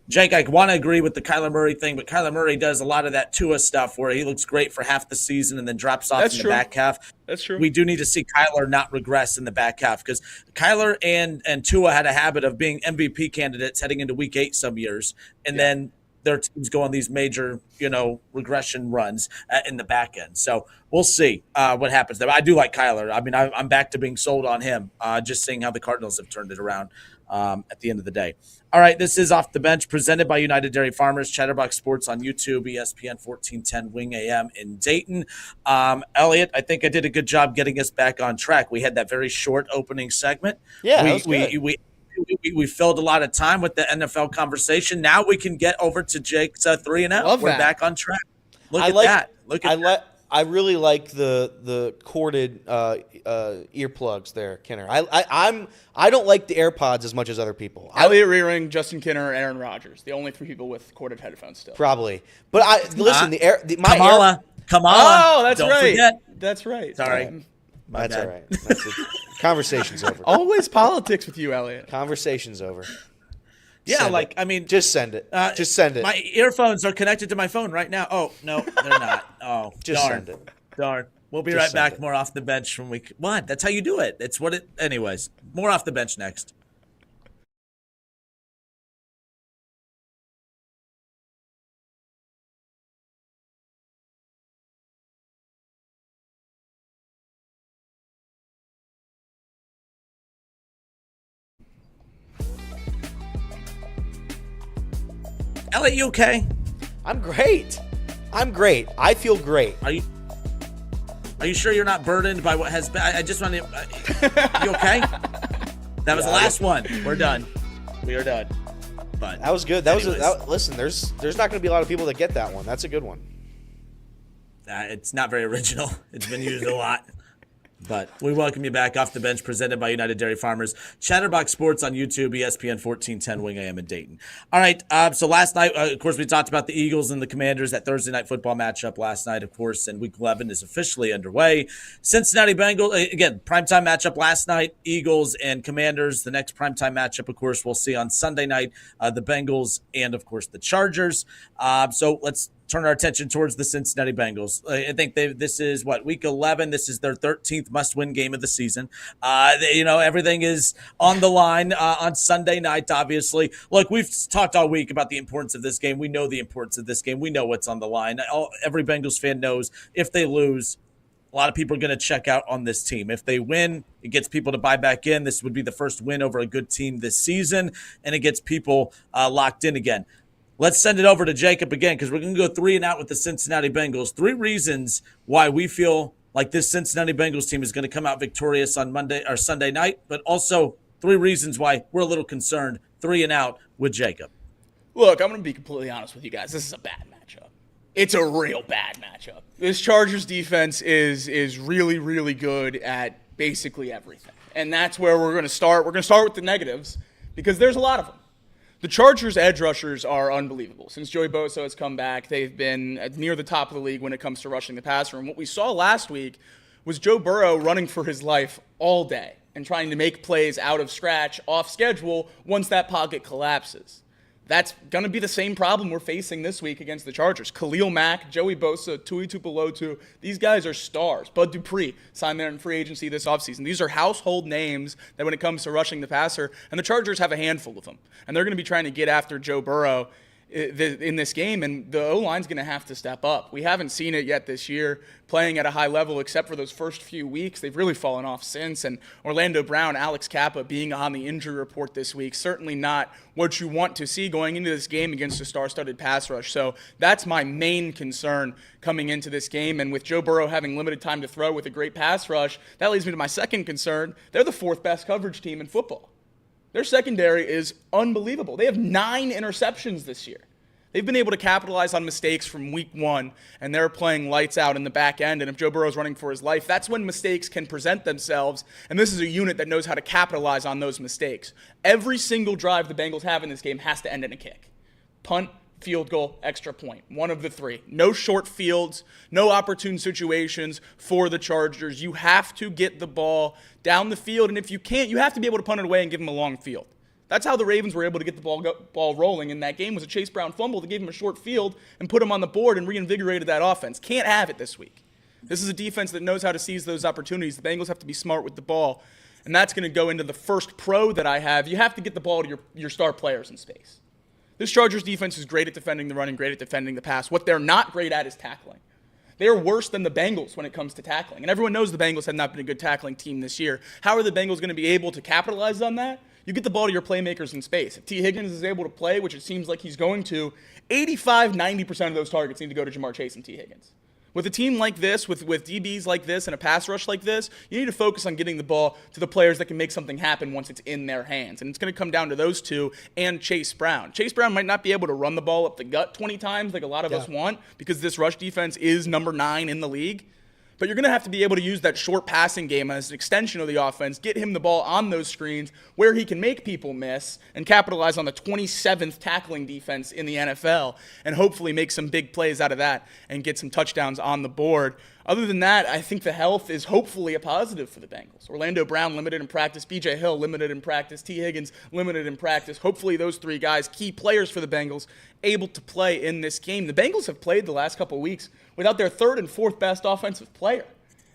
Jake, I want to agree with the Kyler Murray thing, but Kyler Murray does a lot of that Tua stuff where he looks great for half the season and then drops off in the back half. That's true. We do need to see Kyler not regress in the back half because Kyler and Tua had a habit of being MVP candidates heading into Week 8 some years, and then their teams go on these major, regression runs in the back end. So we'll see what happens there. I do like Kyler. I mean, I'm back to being sold on him, just seeing how the Cardinals have turned it around at the end of the day. All right, this is Off the Bench, presented by United Dairy Farmers, Chatterbox Sports on YouTube, ESPN 1410 Wing AM in Dayton. Elliot, I think I did a good job getting us back on track. We had that very short opening segment. Yeah, that was good. We filled a lot of time with the NFL conversation. Now we can get over to Jake's 3-0. We're back on track. Look at that. I really like the corded earplugs there, Kenner. I don't like the AirPods as much as other people. Elliot Rearing, Justin Kinner, Aaron Rodgers, the only 3 people with corded headphones still. Probably, but listen. Kamala. Oh, that's Don't right. Forget. That's right. Sorry. That's all right. That's it. Conversation's over. Always politics with you, Elliot. Conversation's over. Just send it. Just send it. My earphones are connected to my phone right now. Oh, no, they're not. Oh, just darn. Send it. Darn. We'll be right back. More Off the Bench from week. What? That's how you do it. It's what it. Anyways, more Off the Bench next. Elliot, you okay? I'm great. I feel great. Are you sure you're not burdened by what has been? I just want to. You okay? That was the last one. We're done. We are done. But that was good. Listen, there's not going to be a lot of people that get that one. That's a good one. It's not very original. It's been used a lot. But we welcome you back off the bench, presented by United Dairy Farmers. Chatterbox Sports on YouTube, ESPN 1410 Wing AM in Dayton. All right, so last night, of course, we talked about the Eagles and the Commanders, that Thursday night football matchup last night, of course, and Week 11 is officially underway. Cincinnati Bengals, again, primetime matchup last night, Eagles and Commanders. The next primetime matchup, of course, we'll see on Sunday night, the Bengals and, of course, the Chargers. So let's turn our attention towards the Cincinnati Bengals. I think this is Week 11. This is their 13th must-win game of the season. Everything is on the line on Sunday night, obviously. Look, we've talked all week about the importance of this game. We know the importance of this game. We know what's on the line. Every Bengals fan knows if they lose, a lot of people are going to check out on this team. If they win, it gets people to buy back in. This would be the first win over a good team this season, and it gets people locked in again. Let's send it over to Jacob again, because we're going to go 3 and out with the Cincinnati Bengals. 3 reasons why we feel like this Cincinnati Bengals team is going to come out victorious on Monday or Sunday night, but also 3 reasons why we're a little concerned. 3 and out with Jacob. Look, I'm going to be completely honest with you guys. This is a bad matchup. It's a real bad matchup. This Chargers defense is really, really good at basically everything. And that's where we're going to start. We're going to start with the negatives, because there's a lot of them. The Chargers' edge rushers are unbelievable. Since Joey Bosa has come back, they've been near the top of the league when it comes to rushing the passer. And what we saw last week was Joe Burrow running for his life all day and trying to make plays out of scratch, off schedule, once that pocket collapses. That's going to be the same problem we're facing this week against the Chargers. Khalil Mack, Joey Bosa, Tui Tuipulotu, these guys are stars. Bud Dupree signed there in free agency this offseason. These are household names that when it comes to rushing the passer, and the Chargers have a handful of them. And they're going to be trying to get after Joe Burrow in this game, and the O-line's going to have to step up. We haven't seen it yet this year, playing at a high level, except for those first few weeks. They've really fallen off since, and Orlando Brown, Alex Kappa being on the injury report this week, certainly not what you want to see going into this game against a star-studded pass rush. So that's my main concern coming into this game, and with Joe Burrow having limited time to throw with a great pass rush, that leads me to my second concern. They're the 4th best coverage team in football. Their secondary is unbelievable. They have 9 interceptions this year. They've been able to capitalize on mistakes from week 1, and they're playing lights out in the back end. And if Joe Burrow's running for his life, that's when mistakes can present themselves. And this is a unit that knows how to capitalize on those mistakes. Every single drive the Bengals have in this game has to end in a kick. Punt, field goal, extra point. One of the 3. No short fields, no opportune situations for the Chargers. You have to get the ball down the field, and if you can't, you have to be able to punt it away and give them a long field. That's how the Ravens were able to get the ball rolling in that game, was a Chase Brown fumble that gave him a short field and put him on the board and reinvigorated that offense. Can't have it this week. This is a defense that knows how to seize those opportunities. The Bengals have to be smart with the ball, and that's going to go into the first pro that I have. You have to get the ball to your star players in space. This Chargers defense is great at defending the run and great at defending the pass. What they're not great at is tackling. They are worse than the Bengals when it comes to tackling. And everyone knows the Bengals have not been a good tackling team this year. How are the Bengals going to be able to capitalize on that? You get the ball to your playmakers in space. If T. Higgins is able to play, which it seems like he's going to, 85-90% of those targets need to go to Jamar Chase and T. Higgins. With a team like this, with DBs like this and a pass rush like this, you need to focus on getting the ball to the players that can make something happen once it's in their hands. And it's going to come down to those 2 and Chase Brown. Chase Brown might not be able to run the ball up the gut 20 times like a lot of us want, because this rush defense is number 9 in the league. But you're going to have to be able to use that short passing game as an extension of the offense, get him the ball on those screens where he can make people miss and capitalize on the 27th tackling defense in the NFL, and hopefully make some big plays out of that and get some touchdowns on the board. Other than that, I think the health is hopefully a positive for the Bengals. Orlando Brown limited in practice, B.J. Hill limited in practice, T. Higgins limited in practice. Hopefully those 3 guys, key players for the Bengals, able to play in this game. The Bengals have played the last couple of weeks without their 3rd and 4th best offensive player.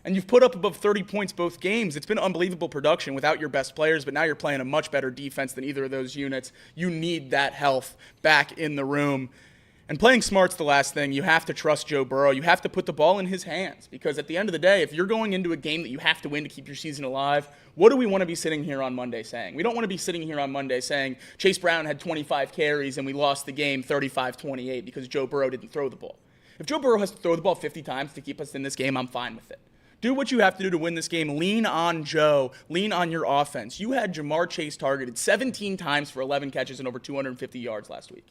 And you've put up above 30 points both games. It's been unbelievable production without your best players, but now you're playing a much better defense than either of those units. You need that health back in the room. And playing smart's the last thing. You have to trust Joe Burrow. You have to put the ball in his hands, because at the end of the day, if you're going into a game that you have to win to keep your season alive, what do we want to be sitting here on Monday saying? We don't want to be sitting here on Monday saying Chase Brown had 25 carries and we lost the game 35-28 because Joe Burrow didn't throw the ball. If Joe Burrow has to throw the ball 50 times to keep us in this game, I'm fine with it. Do what you have to do to win this game. Lean on Joe. Lean on your offense. You had Jamar Chase targeted 17 times for 11 catches and over 250 yards last week.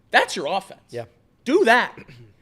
That's your offense. Yeah. Do that.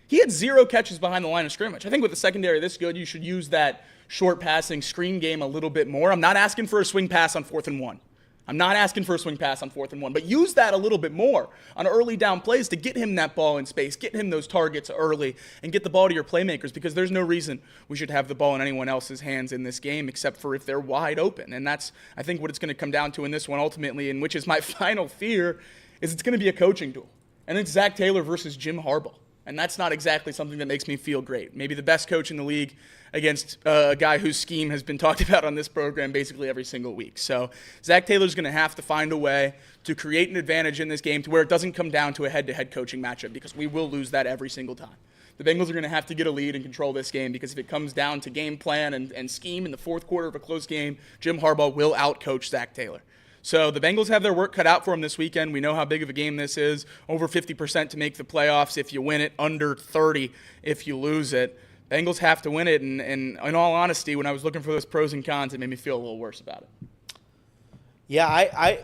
He had 0 catches behind the line of scrimmage. I think with the secondary this good, you should use that short passing screen game a little bit more. I'm not asking for a swing pass on 4th and 1. I'm not asking for a swing pass on 4th and 1, but use that a little bit more on early down plays to get him that ball in space, get him those targets early, and get the ball to your playmakers, because there's no reason we should have the ball in anyone else's hands in this game except for if they're wide open. And that's, I think, what it's going to come down to in this one ultimately, and which is my final fear, is it's going to be a coaching duel. And it's Zach Taylor versus Jim Harbaugh. And that's not exactly something that makes me feel great. Maybe the best coach in the league against a guy whose scheme has been talked about on this program basically every single week. So Zach Taylor's going to have to find a way to create an advantage in this game to where it doesn't come down to a head-to-head coaching matchup, because we will lose that every single time. The Bengals are going to have to get a lead and control this game, because if it comes down to game plan and scheme in the fourth quarter of a close game, Jim Harbaugh will outcoach Zach Taylor. So the Bengals have their work cut out for them this weekend. We know how big of a game this is. Over 50% to make the playoffs if you win it, under 30 if you lose it. Bengals have to win it, and in all honesty, when I was looking for those pros and cons, it made me feel a little worse about it. Yeah,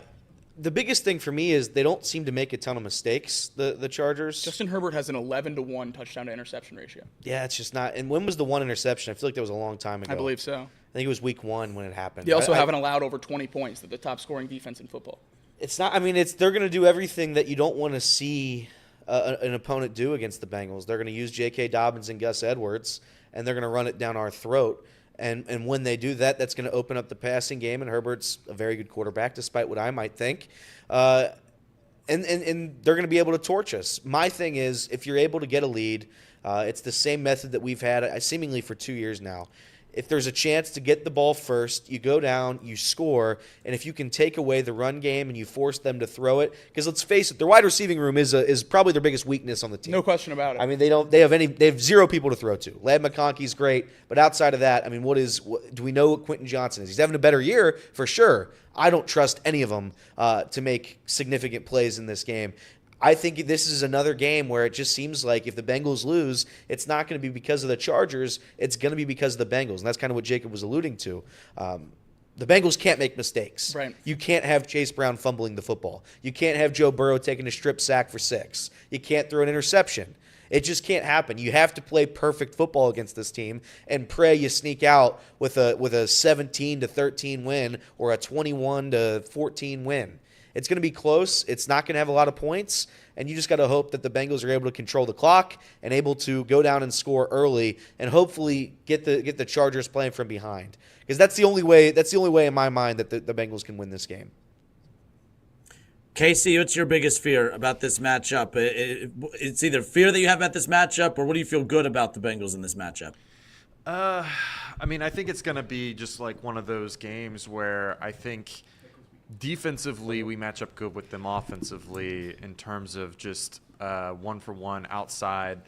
the biggest thing for me is they don't seem to make a ton of mistakes, the Chargers. Justin Herbert has an 11-to-1 touchdown to interception ratio. Yeah, it's just not. And when was the one interception? I feel like that was a long time ago. I believe so. I think it was week 1 when it happened. They also haven't allowed over 20 points. They're the top scoring defense in football. It's not. I mean, they're going to do everything that you don't want to see an opponent do against the Bengals. They're going to use J.K. Dobbins and Gus Edwards, and they're going to run it down our throat. And when they do that, that's going to open up the passing game. And Herbert's a very good quarterback, despite what I might think. And they're going to be able to torch us. My thing is, if you're able to get a lead, it's the same method that we've had seemingly for 2 years now. If there's a chance to get the ball first, you go down, you score, and if you can take away the run game and you force them to throw it, because let's face it, their wide receiving room is probably their biggest weakness on the team. No question about it. I mean, they have 0 people to throw to. Ladd McConkey's great, but outside of that, I mean, do we know what Quentin Johnson is? He's having a better year for sure. I don't trust any of them to make significant plays in this game. I think this is another game where it just seems like if the Bengals lose, it's not going to be because of the Chargers. It's going to be because of the Bengals, and that's kind of what Jacob was alluding to. The Bengals can't make mistakes. Right. You can't have Chase Brown fumbling the football. You can't have Joe Burrow taking a strip sack for 6. You can't throw an interception. It just can't happen. You have to play perfect football against this team and pray you sneak out with a 17-13 win or a 21-14 win. It's going to be close. It's not going to have a lot of points, and you just got to hope that the Bengals are able to control the clock and able to go down and score early, and hopefully get the Chargers playing from behind, because that's the only way. That's the only way in my mind that the Bengals can win this game. Casey, what's your biggest fear about this matchup? It's either fear that you have about this matchup, or what do you feel good about the Bengals in this matchup? I mean, I think it's going to be just like one of those games where I think defensively we match up good with them offensively in terms of just one-for-one outside.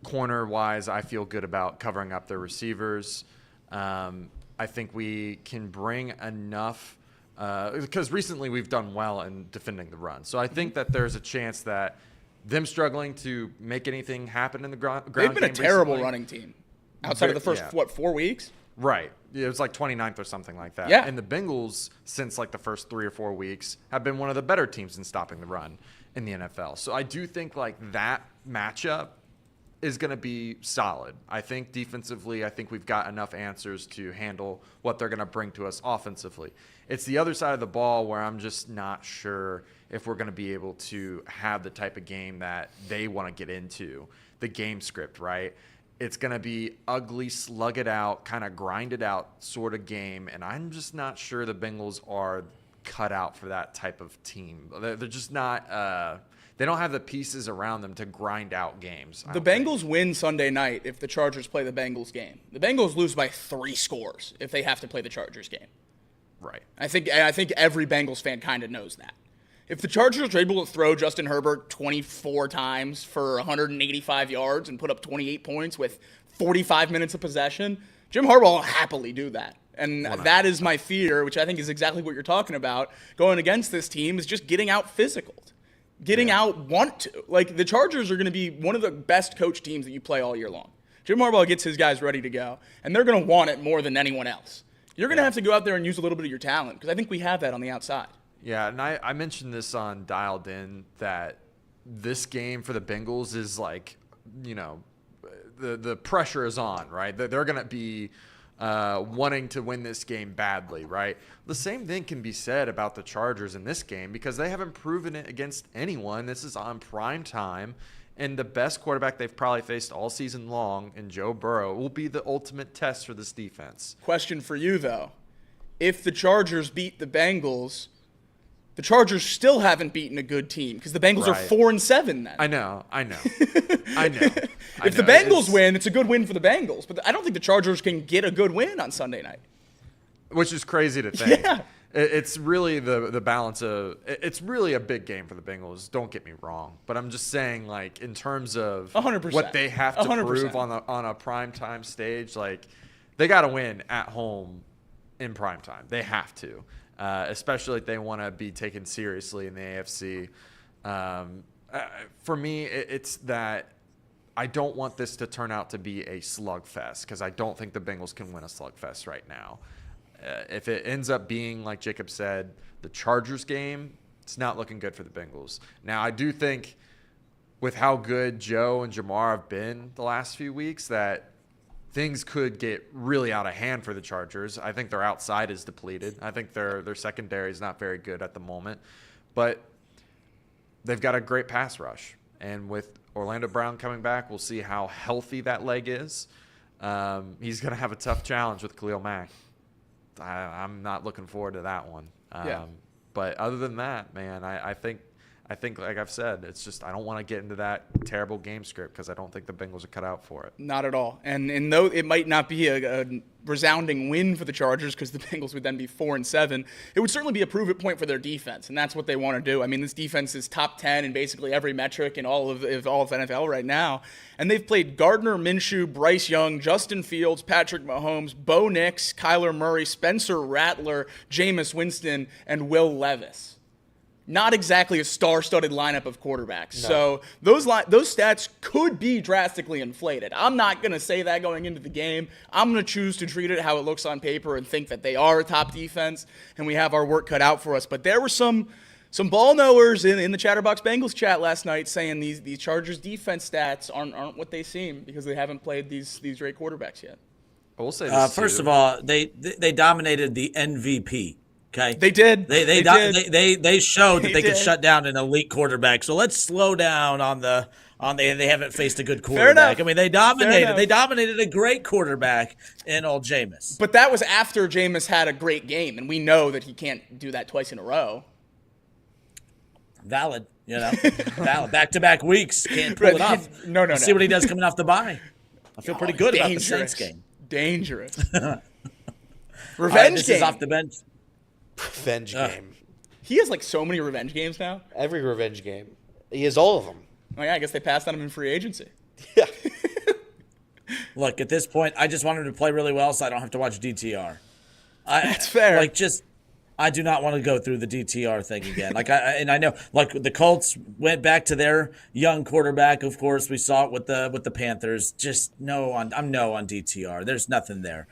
Corner-wise, I feel good about covering up their receivers. I think we can bring enough because recently we've done well in defending the run. So I think that there's a chance that them struggling to make anything happen in the ground They've been game a terrible recently, running team outside of the first, 4 weeks? Right. It was like 29th or something like that. Yeah. And the Bengals, since like the first 3 or 4 weeks, have been one of the better teams in stopping the run in the NFL. So I do think like that matchup is going to be solid. I think defensively, I think we've got enough answers to handle what they're going to bring to us offensively. It's the other side of the ball where I'm just not sure if we're going to be able to have the type of game that they want to get into, the game script, right? It's going to be ugly, slug it out, kind of grind it out sort of game, and I'm just not sure the Bengals are cut out for that type of team. They're just not they don't have the pieces around them to grind out games. The Bengals win Sunday night if the Chargers play the Bengals game. The Bengals lose by 3 scores if they have to play the Chargers game. Right. I think every Bengals fan kind of knows that. If the Chargers are able to throw Justin Herbert 24 times for 185 yards and put up 28 points with 45 minutes of possession, Jim Harbaugh will happily do that. And that is my fear, which I think is exactly what you're talking about, going against this team, is just getting out physical. Getting out want to. Like, the Chargers are going to be one of the best coach teams that you play all year long. Jim Harbaugh gets his guys ready to go, and they're going to want it more than anyone else. You're going to have to go out there and use a little bit of your talent, because I think we have that on the outside. Yeah, and I mentioned this on Dialed In that this game for the Bengals is like the pressure is on, right? They're going to be wanting to win this game badly, right? The same thing can be said about the Chargers in this game because they haven't proven it against anyone. This is on prime time, and the best quarterback they've probably faced all season long in Joe Burrow will be the ultimate test for this defense. Question for you, though. If the Chargers beat the Bengals, the Chargers still haven't beaten a good team because the Bengals are 4-7 then. I know. If the Bengals win, it's a good win for the Bengals. But I don't think the Chargers can get a good win on Sunday night. Which is crazy to think. Yeah. It's really the balance of – it's really a big game for the Bengals. Don't get me wrong. But I'm just saying, like, in terms of 100%. what they have to 100%. prove on a primetime stage, like, they got to win at home in primetime. They have to. Especially if they want to be taken seriously in the AFC. For me, it's that I don't want this to turn out to be a slugfest because I don't think the Bengals can win a slugfest right now. If it ends up being, like Jacob said, the Chargers game, it's not looking good for the Bengals. Now, I do think with how good Joe and Jamar have been the last few weeks that things could get really out of hand for the Chargers. I think their outside is depleted. I think their secondary is not very good at the moment. But they've got a great pass rush. And with Orlando Brown coming back, we'll see how healthy that leg is. He's going to have a tough challenge with Khalil Mack. I'm not looking forward to that one. But other than that, man, I think, like I've said, it's just I don't want to get into that terrible game script because I don't think the Bengals are cut out for it. Not at all. And though it might not be a resounding win for the Chargers because the Bengals would then be 4-7, it would certainly be a prove-it point for their defense, and that's what they want to do. I mean, this defense is top 10 in basically every metric in all of NFL right now, and they've played Gardner Minshew, Bryce Young, Justin Fields, Patrick Mahomes, Bo Nix, Kyler Murray, Spencer Rattler, Jameis Winston, and Will Levis. Not exactly a star-studded lineup of quarterbacks. No. So those stats could be drastically inflated. I'm not going to say that going into the game. I'm going to choose to treat it how it looks on paper and think that they are a top defense and we have our work cut out for us. But there were some ball knowers in the Chatterbox Bengals chat last night saying these Chargers defense stats aren't what they seem because they haven't played these great quarterbacks yet. I will say this first of all, they dominated the MVP. Okay. They did. They showed that they could shut down an elite quarterback. So let's slow down on they haven't faced a good quarterback. I mean, they dominated. They dominated a great quarterback in old Jameis. But that was after Jameis had a great game, and we know that he can't do that twice in a row. Valid, valid. Back-to-back weeks can't pull it off. No. See what he does coming off the bye. I feel pretty good about the Saints game. Dangerous. Revenge this game. Is off the bench. Revenge game. He has like so many revenge games now. Every revenge game. He has all of them. Oh yeah, I guess they passed on him in free agency. Yeah. Look, at this point, I just want him to play really well so I don't have to watch DTR. That's fair. I do not want to go through the DTR thing again. I know, the Colts went back to their young quarterback. Of course, we saw it with the Panthers. Just I'm no on DTR. There's nothing there.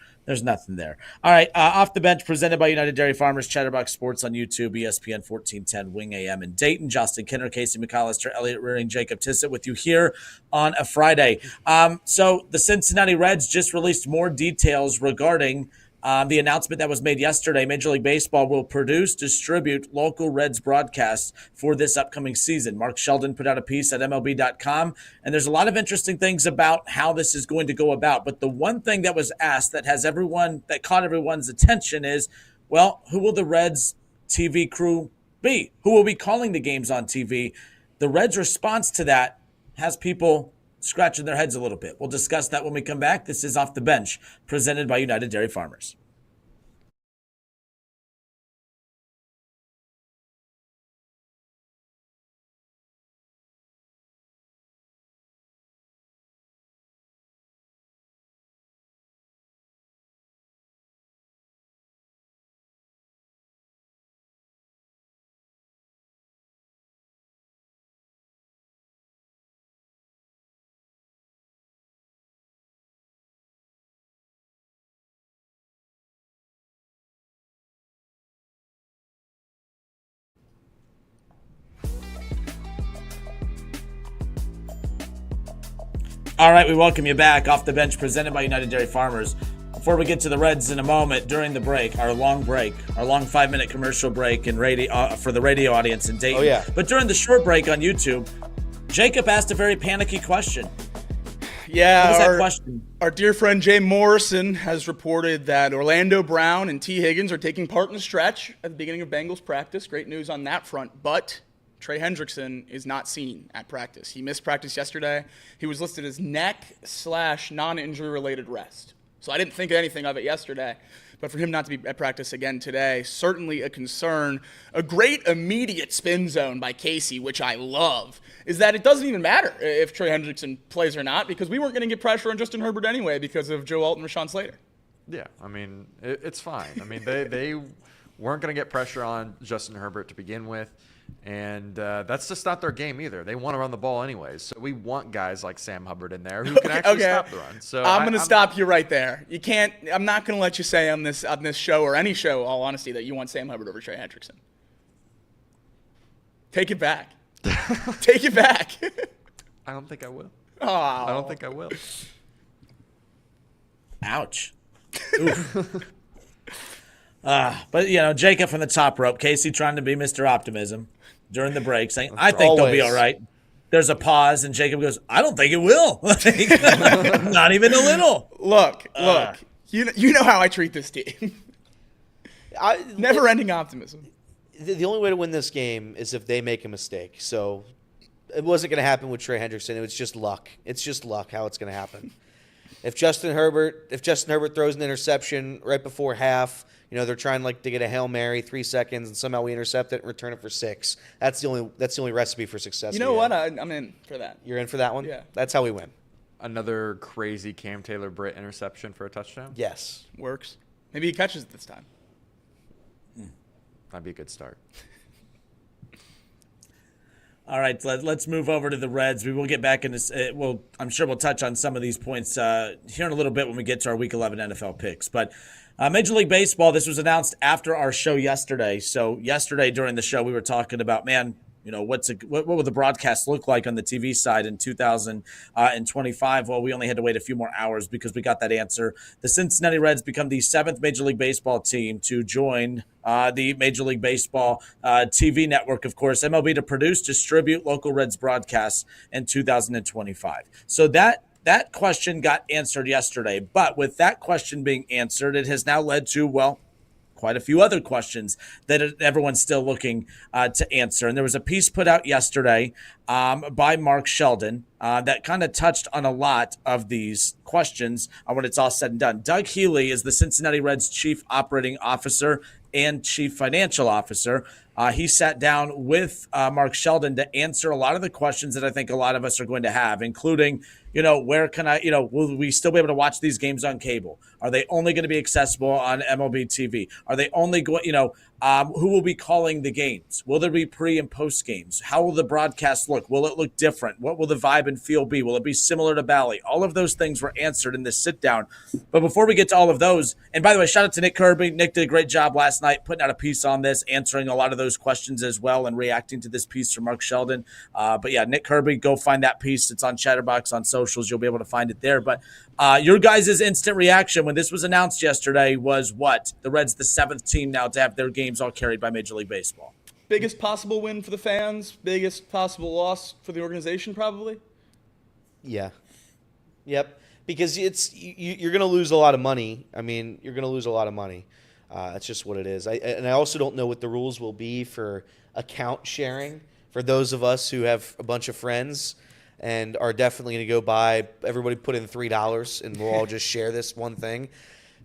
All right, Off the Bench presented by United Dairy Farmers, Chatterbox Sports on YouTube, ESPN 1410, Wing AM in Dayton. Justin Kinner, Casey McAllister, Elliot Rearing, Jacob Tissett with you here on a Friday. So the Cincinnati Reds just released more details regarding the announcement that was made yesterday. Major League Baseball will distribute local Reds broadcasts for this upcoming season. Mark Sheldon put out a piece at MLB.com, and there's a lot of interesting things about how this is going to go about. But the one thing that was asked that caught everyone's attention is, well, who will the Reds TV crew be? Who will be calling the games on TV? The Reds' response to that has people scratching their heads a little bit. We'll discuss that when we come back. This is Off the Bench, presented by United Dairy Farmers. All right, we welcome you back. Off the Bench, presented by United Dairy Farmers. Before we get to the Reds in a moment, during the break, our long 5-minute commercial break and radio for the radio audience in Dayton. Oh, yeah. But during the short break on YouTube, Jacob asked a very panicky question. Yeah, What was that question? Our dear friend Jay Morrison has reported that Orlando Brown and T. Higgins are taking part in the stretch at the beginning of Bengals practice. Great news on that front. But Trey Hendrickson is not seen at practice. He missed practice yesterday. He was listed as neck/non-injury related rest. So I didn't think anything of it yesterday. But for him not to be at practice again today, certainly a concern. A great immediate spin zone by Casey, which I love, is that it doesn't even matter if Trey Hendrickson plays or not, because we weren't going to get pressure on Justin Herbert anyway because of Joe Alt and Rashawn Slater. Yeah, I mean, it's fine. I mean, they weren't going to get pressure on Justin Herbert to begin with, and that's just not their game either. They want to run the ball anyways, so we want guys like Sam Hubbard in there who can actually stop the run. So I'm going to stop you right there. You can't. I'm not going to let you say on this show or any show, all honesty, that you want Sam Hubbard over Trey Hendrickson. Take it back. Take it back. I don't think I will. Oh. I don't think I will. Ouch. But, Jacob from the top rope, Casey trying to be Mr. Optimism during the break, saying, I think they'll be all right. There's a pause, and Jacob goes, I don't think it will. Not even a little. Look. You know how I treat this team. Never-ending optimism. The only way to win this game is if they make a mistake. So it wasn't going to happen with Trey Hendrickson. It was just luck. It's just luck how it's going to happen. If Justin Herbert throws an interception right before half, they're trying to get a Hail Mary, 3 seconds, and somehow we intercept it and return it for 6. That's the only recipe for success. You know what? I'm in for that. You're in for that one? Yeah. That's how we win. Another crazy Cam Taylor-Britt interception for a touchdown? Yes. Works. Maybe he catches it this time. That'd be a good start. All right, let's move over to the Reds. We will get back into I'm sure we'll touch on some of these points here in a little bit when we get to our Week 11 NFL picks. But Major League Baseball, this was announced after our show yesterday. So yesterday during the show, we were talking about, what will the broadcast look like on the TV side in 2025? Well, we only had to wait a few more hours because we got that answer. The Cincinnati Reds become the 7th Major League Baseball team to join the Major League Baseball TV network, of course, MLB, to produce, distribute local Reds broadcasts in 2025. So that question got answered yesterday. But with that question being answered, it has now led to, quite a few other questions that everyone's still looking to answer. And there was a piece put out yesterday by Mark Sheldon that kind of touched on a lot of these questions when it's all said and done. Doug Healy is the Cincinnati Reds Chief Operating Officer and Chief Financial Officer. He sat down with Mark Sheldon to answer a lot of the questions that I think a lot of us are going to have, including, where can will we still be able to watch these games on cable? Are they only going to be accessible on MLB TV? Are they only going, who will be calling the games? Will there be pre and post games? How will the broadcast look? Will it look different? What will the vibe and feel be? Will it be similar to Bally? All of those things were answered in this sit down. But before we get to all of those, and by the way, shout out to Nick Kirby. Nick did a great job last night putting out a piece on this, answering a lot of those questions as well and reacting to this piece from Mark Sheldon. But yeah, Nick Kirby, go find that piece. It's on Chatterbox on socials. You'll be able to find it there. But your guys' instant reaction when this was announced yesterday was what? The Reds, the 7th team now to have their games all carried by Major League Baseball. Biggest possible win for the fans, biggest possible loss for the organization, probably. Yeah. Yep. Because you're going to lose a lot of money. I mean, you're going to lose a lot of money. That's just what it is. I also don't know what the rules will be for account sharing for those of us who have a bunch of friends and are definitely going to go buy. Everybody put in $3 and we'll all just share this one thing.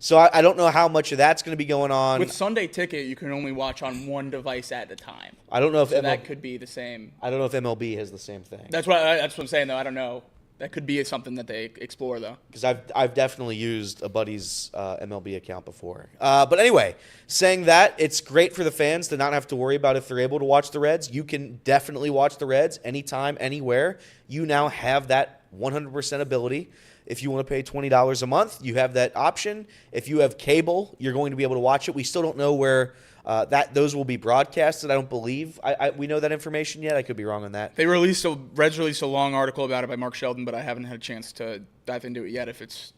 So I don't know how much of that's going to be going on. With Sunday Ticket, you can only watch on one device at a time. I don't know if that could be the same. I don't know if MLB has the same thing. That's what I'm saying, though. I don't know. That could be something that they explore, though. Because I've definitely used a buddy's MLB account before. But anyway, saying that, it's great for the fans to not have to worry about if they're able to watch the Reds. You can definitely watch the Reds anytime, anywhere. You now have that 100% ability. If you want to pay $20 a month, you have that option. If you have cable, you're going to be able to watch it. We still don't know where that those will be broadcasted. I don't believe we know that information yet. I could be wrong on that. Reds released a long article about it by Mark Sheldon, but I haven't had a chance to dive into it yet. If it's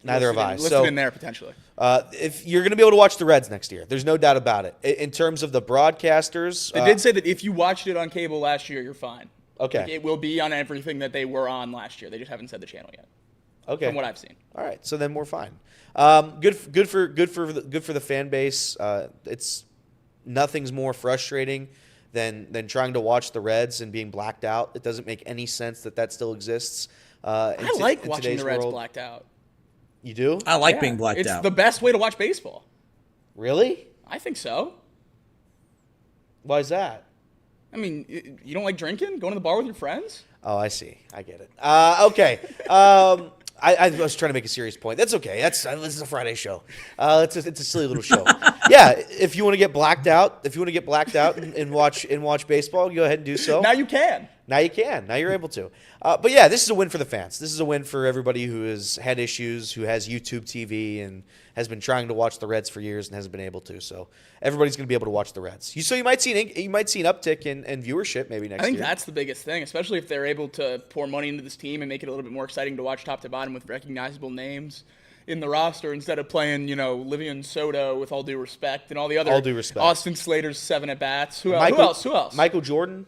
Neither have I. Listed in there potentially. If you're going to be able to watch the Reds next year, there's no doubt about it. In terms of the broadcasters, They did say that if you watched it on cable last year, you're fine. Okay. Like, it will be on everything that they were on last year. They just haven't said the channel yet. Okay. From what I've seen. All right, so then we're fine. Good for the fan base. It's nothing's more frustrating than trying to watch the Reds and being blacked out. It doesn't make any sense that still exists. I like watching the Reds world. blacked out. You do? I like being blacked it's out. It's the best way to watch baseball. Really? I think so. Why is that? I mean, you don't like drinking? Going to the bar with your friends? Oh, I see. I get it. Okay. I was trying to make a serious point. That's okay. This is a Friday show. It's a silly little show. Yeah. If you want to get blacked out, and watch baseball, go ahead and do so. Now you can. Now you can. Now you're able to. But yeah, this is a win for the fans. This is a win for everybody who has had issues, who has YouTube TV and has been trying to watch the Reds for years and hasn't been able to. So everybody's going to be able to watch the Reds. So you might see an uptick in viewership maybe next year. I think that's the biggest thing, especially if they're able to pour money into this team and make it a little bit more exciting to watch top to bottom with recognizable names in the roster instead of playing, Livian Soto with all due respect and all the other Austin Slater's 7 at bats. Who else? Michael Jordan.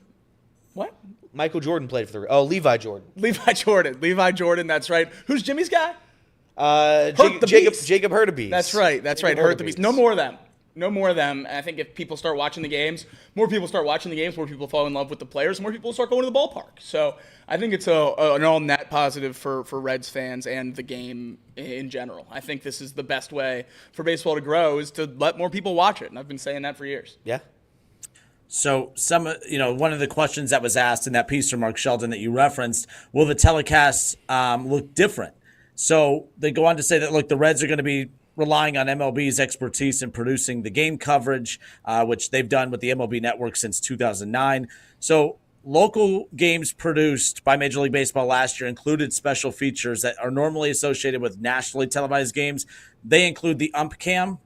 What? Michael Jordan played for Levi Jordan. Levi Jordan, that's right. Who's Jimmy's guy? Jacob Hurtubise. That's right. Hurt the Beast. No more of them. And I think if people start watching the games, more people fall in love with the players, more people start going to the ballpark. So I think it's an all net positive for Reds fans and the game in general. I think this is the best way for baseball to grow is to let more people watch it. And I've been saying that for years. Yeah. So one of the questions that was asked in that piece from Mark Sheldon that you referenced, will the telecasts look different? So they go on to say that, look, the Reds are going to be relying on MLB's expertise in producing the game coverage, which they've done with the MLB Network since 2009. So local games produced by Major League Baseball last year included special features that are normally associated with nationally televised games. They include the ump cam,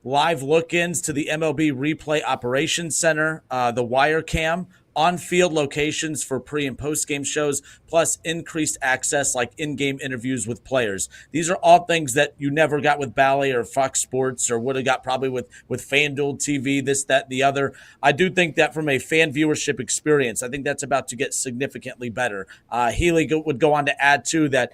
live look-ins to the MLB Replay Operations Center, the wire cam, on-field locations for pre- and post-game shows, plus increased access like in-game interviews with players. These are all things that you never got with Bally or Fox Sports or would have got probably with FanDuel TV, this, that, the other. I do think that from a fan viewership experience, I think that's about to get significantly better. Healy would go on to add, too, that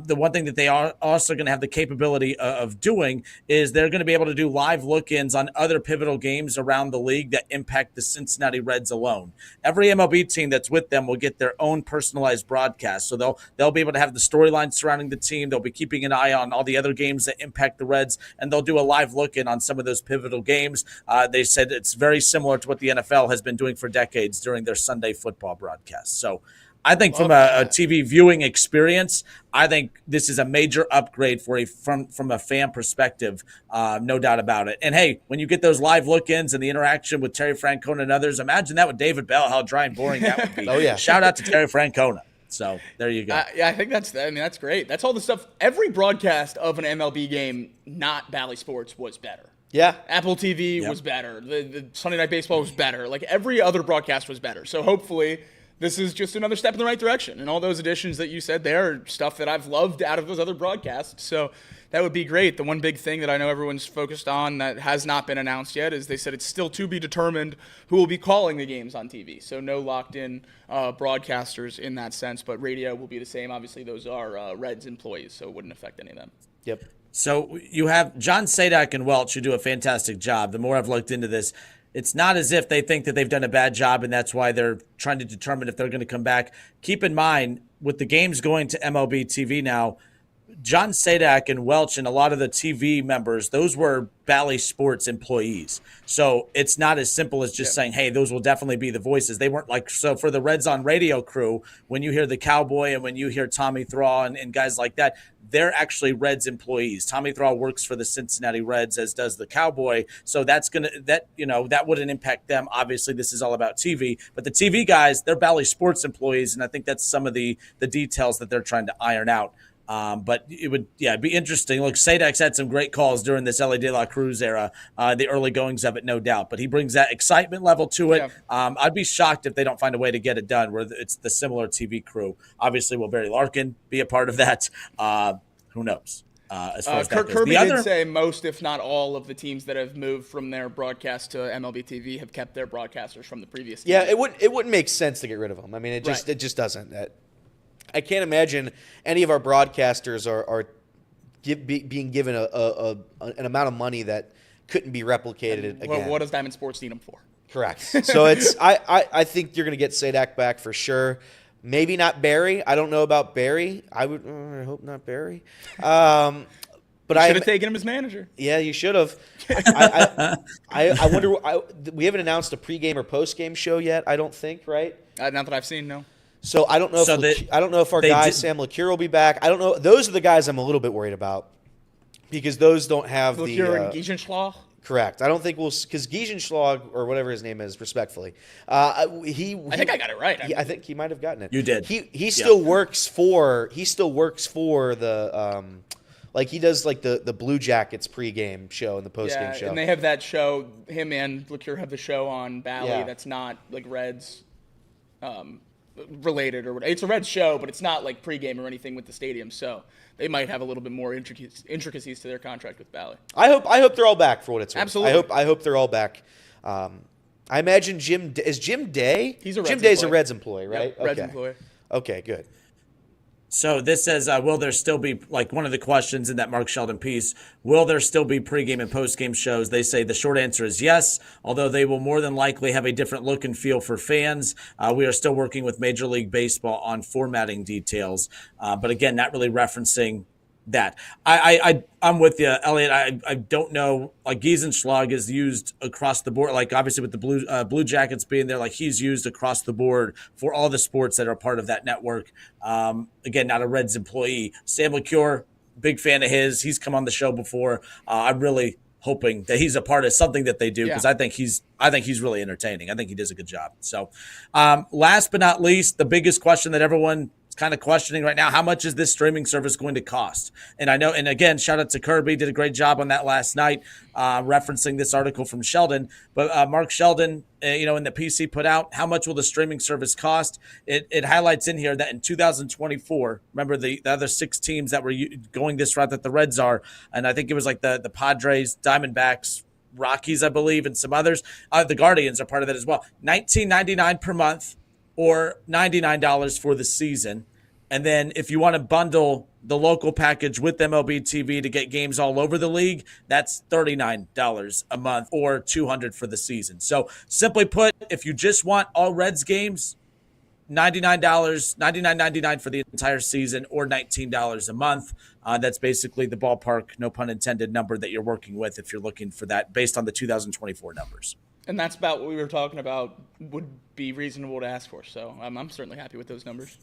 the one thing that they are also going to have the capability of doing is they're going to be able to do live look-ins on other pivotal games around the league that impact the Cincinnati Reds alone. Every MLB team that's with them will get their own personalized broadcast. So they'll be able to have the storyline surrounding the team. They'll be keeping an eye on all the other games that impact the Reds, and they'll do a live look-in on some of those pivotal games. They said it's very similar to what the NFL has been doing for decades during their Sunday football broadcasts. So I think from a TV viewing experience, I think this is a major upgrade from a fan perspective, no doubt about it. And, hey, when you get those live look-ins and the interaction with Terry Francona and others, imagine that with David Bell, how dry and boring that would be. Oh, yeah. Shout out to Terry Francona. So there you go. I think that's great. That's all the stuff. Every broadcast of an MLB game, not Bally Sports, was better. Yeah. Apple TV was better. The Sunday Night Baseball was better. Like, every other broadcast was better. So hopefully this is just another step in the right direction. And all those additions that you said there are stuff that I've loved out of those other broadcasts. So that would be great. The one big thing that I know everyone's focused on that has not been announced yet is they said it's still to be determined who will be calling the games on TV. So no locked-in broadcasters in that sense, but radio will be the same. Obviously, those are Reds employees, so it wouldn't affect any of them. Yep. So you have John Sadak and Welch who do a fantastic job. The more I've looked into this, it's not as if they think that they've done a bad job and that's why they're trying to determine if they're going to come back. Keep in mind, with the games going to MLB TV now, John Sadak and Welch and a lot of the TV members, those were Bally Sports employees. So it's not as simple as just saying, hey, those will definitely be the voices. They weren't like, so for the Reds on Radio crew, when you hear the Cowboy and when you hear Tommy Thaw and guys like that, they're actually Reds employees. Tommy Thaw works for the Cincinnati Reds, as does the Cowboy. So that wouldn't impact them. Obviously, this is all about TV. But the TV guys, they're Bally Sports employees, and I think that's some of the details that they're trying to iron out. But it would, it'd be interesting. Look, Sadek's had some great calls during this Ellie De La Cruz era, the early goings of it, no doubt. But he brings that excitement level to it. Yeah. I'd be shocked if they don't find a way to get it done where it's the similar TV crew. Obviously, will Barry Larkin be a part of that? Who knows? As far as that goes. Kirby The did other, say most, if not all, of the teams that have moved from their broadcast to MLB TV have kept their broadcasters from the previous team. Yeah, it wouldn't make sense to get rid of them. I mean, it just doesn't. I can't imagine any of our broadcasters are being given an amount of money that couldn't be replicated again. What does Diamond Sports need them for? Correct. So I think you're going to get Sadak back for sure. Maybe not Barry. I don't know about Barry. I hope not Barry. But I should have taken him as manager. Yeah, you should have. I wonder. We haven't announced a pregame or postgame show yet. I don't think, right? Not that I've seen. No. So I don't know. I don't know if our guy Sam LeCure will be back. I don't know. Those are the guys I'm a little bit worried about because those don't have LeCure and Giesenschlag? Correct. I don't think we'll because Giesenschlag or whatever his name is, respectfully, I think I got it right. I think he might have gotten it. You did. He still works for the like he does like the Blue Jackets pregame show and the postgame show. And they have that show. Him and LeCure have the show on Bally that's not like Reds related or whatever. It's a Reds show, but it's not like pregame or anything with the stadium. So they might have a little bit more intricacies to their contract with Bally. I hope they're all back for what it's worth. Absolutely. I hope they're all back. I imagine Jim Day. He's a Reds Jim Day's employee. a Reds employee, right? Yep, Reds employee. Okay, good. So this says, will there still be, like one of the questions in that Mark Sheldon piece, will there still be pregame and postgame shows? They say the short answer is yes, although they will more than likely have a different look and feel for fans. We are still working with Major League Baseball on formatting details, but again, not really referencing that. I'm with you, Elliot. I don't know. Like Giesenschlag is used across the board. Like obviously with the Blue Jackets being there, like he's used across the board for all the sports that are part of that network. Again, not a Reds employee. Sam LeCure, big fan of his. He's come on the show before. I'm really hoping that he's a part of something that they do because I think he's really entertaining. I think he does a good job. So, last but not least, the biggest question that everyone kind of questioning right now, how much is this streaming service going to cost? And I know, and again, shout out to Kirby, did a great job on that last night, referencing this article from Sheldon. But Mark Sheldon, in the PC put out, how much will the streaming service cost? It highlights in here that in 2024, remember the other 6 teams that were going this route that the Reds are, and I think it was like the Padres, Diamondbacks, Rockies, I believe, and some others. The Guardians are part of that as well. $19.99 per month, or $99 for the season. And then if you want to bundle the local package with MLB TV to get games all over the league, that's $39 a month or $200 for the season. So simply put, if you just want all Reds games, $99, $99.99 for the entire season or $19 a month. That's basically the ballpark, no pun intended, number that you're working with if you're looking for that based on the 2024 numbers. And that's about what we were talking about would be reasonable to ask for. So I'm certainly happy with those numbers.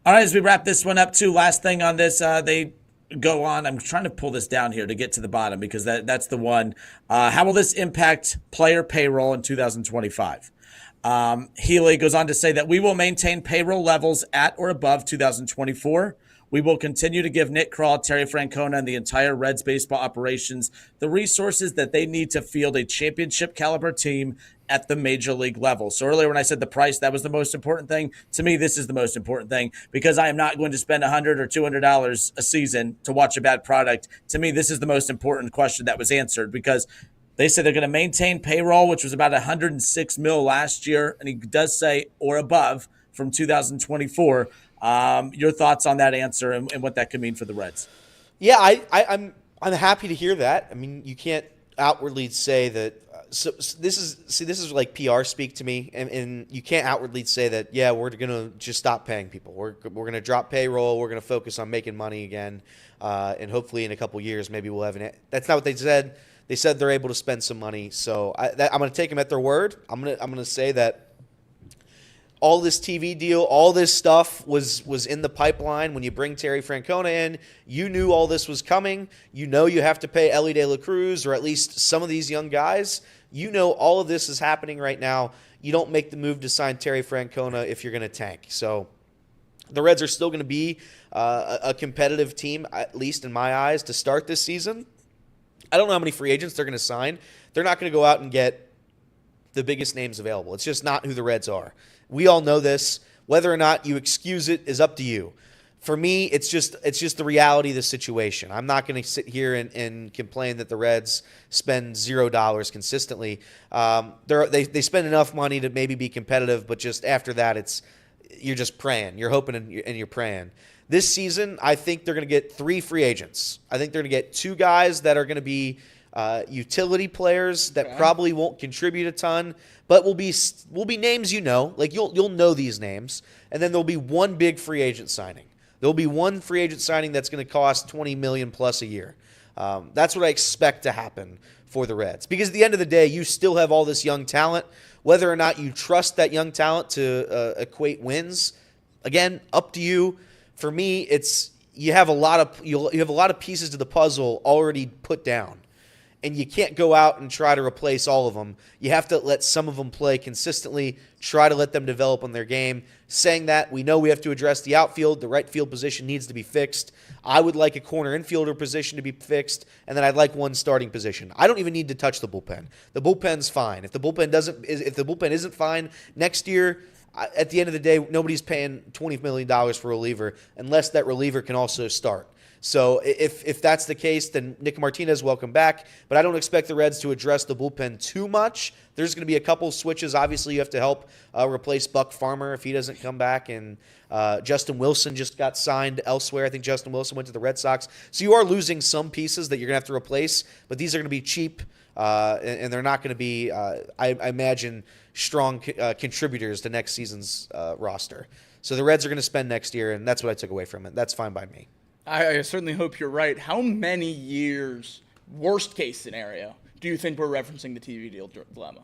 All right, as we wrap this one up, too, last thing on this, they go on. I'm trying to pull this down here to get to the bottom because that's the one. How will this impact player payroll in 2025? Healy goes on to say that we will maintain payroll levels at or above 2024. We will continue to give Nick Krall, Terry Francona, and the entire Reds baseball operations the resources that they need to field a championship caliber team at the major league level. So earlier when I said the price, that was the most important thing. To me, this is the most important thing because I am not going to spend $100 or $200 a season to watch a bad product. To me, this is the most important question that was answered because they say they're going to maintain payroll, which was about $106 million last year. And he does say or above from 2024. Your thoughts on that answer and what that could mean for the Reds? Yeah, I'm happy to hear that. I mean, you can't outwardly say that. So this is like PR speak to me, and you can't outwardly say that. Yeah, we're gonna just stop paying people. We're gonna drop payroll. We're gonna focus on making money again, and hopefully in a couple years maybe we'll have an. That's not what they said. They said they're able to spend some money. So I'm gonna take them at their word. I'm gonna say that. All this TV deal, all this stuff was in the pipeline. When you bring Terry Francona in, you knew all this was coming. You know you have to pay Ellie De La Cruz or at least some of these young guys. You know all of this is happening right now. You don't make the move to sign Terry Francona if you're going to tank. So The Reds are still going to be a competitive team, at least in my eyes, to start this season. I don't know how many free agents they're going to sign. They're not going to go out and get the biggest names available. It's just not who the Reds are. We all know this. Whether or not you excuse it is up to you. For me, it's just the reality of the situation. I'm not going to sit here and complain that the Reds spend $0 consistently. They spend enough money to maybe be competitive, but just after that, you're just praying. You're hoping and you're praying. This season, I think they're going to get 3 free agents. I think they're going to get 2 guys that are going to be utility players that probably won't contribute a ton, but will be names you know. Like you'll know these names. And then there'll be 1 big free agent signing. There'll be 1 free agent signing that's going to cost $20 million plus a year. That's what I expect to happen for the Reds. Because at the end of the day, you still have all this young talent. Whether or not you trust that young talent to equate wins, again, up to you. For me, you have a lot of pieces to the puzzle already put down. And you can't go out and try to replace all of them. You have to let some of them play consistently, try to let them develop on their game. Saying that, we know we have to address the outfield. The right field position needs to be fixed. I would like a corner infielder position to be fixed, and then I'd like 1 starting position. I don't even need to touch the bullpen. The bullpen's fine. If the bullpen isn't fine next year, at the end of the day, nobody's paying $20 million for a reliever unless that reliever can also start. So if that's the case, then Nick Martinez, welcome back. But I don't expect the Reds to address the bullpen too much. There's going to be a couple switches. Obviously, you have to help replace Buck Farmer if he doesn't come back. And Justin Wilson just got signed elsewhere. I think Justin Wilson went to the Red Sox. So you are losing some pieces that you're going to have to replace. But these are going to be cheap, and they're not going to be, I imagine, strong contributors to next season's roster. So the Reds are going to spend next year, and that's what I took away from it. That's fine by me. I certainly hope you're right. How many years, worst case scenario, do you think we're referencing the TV deal dilemma?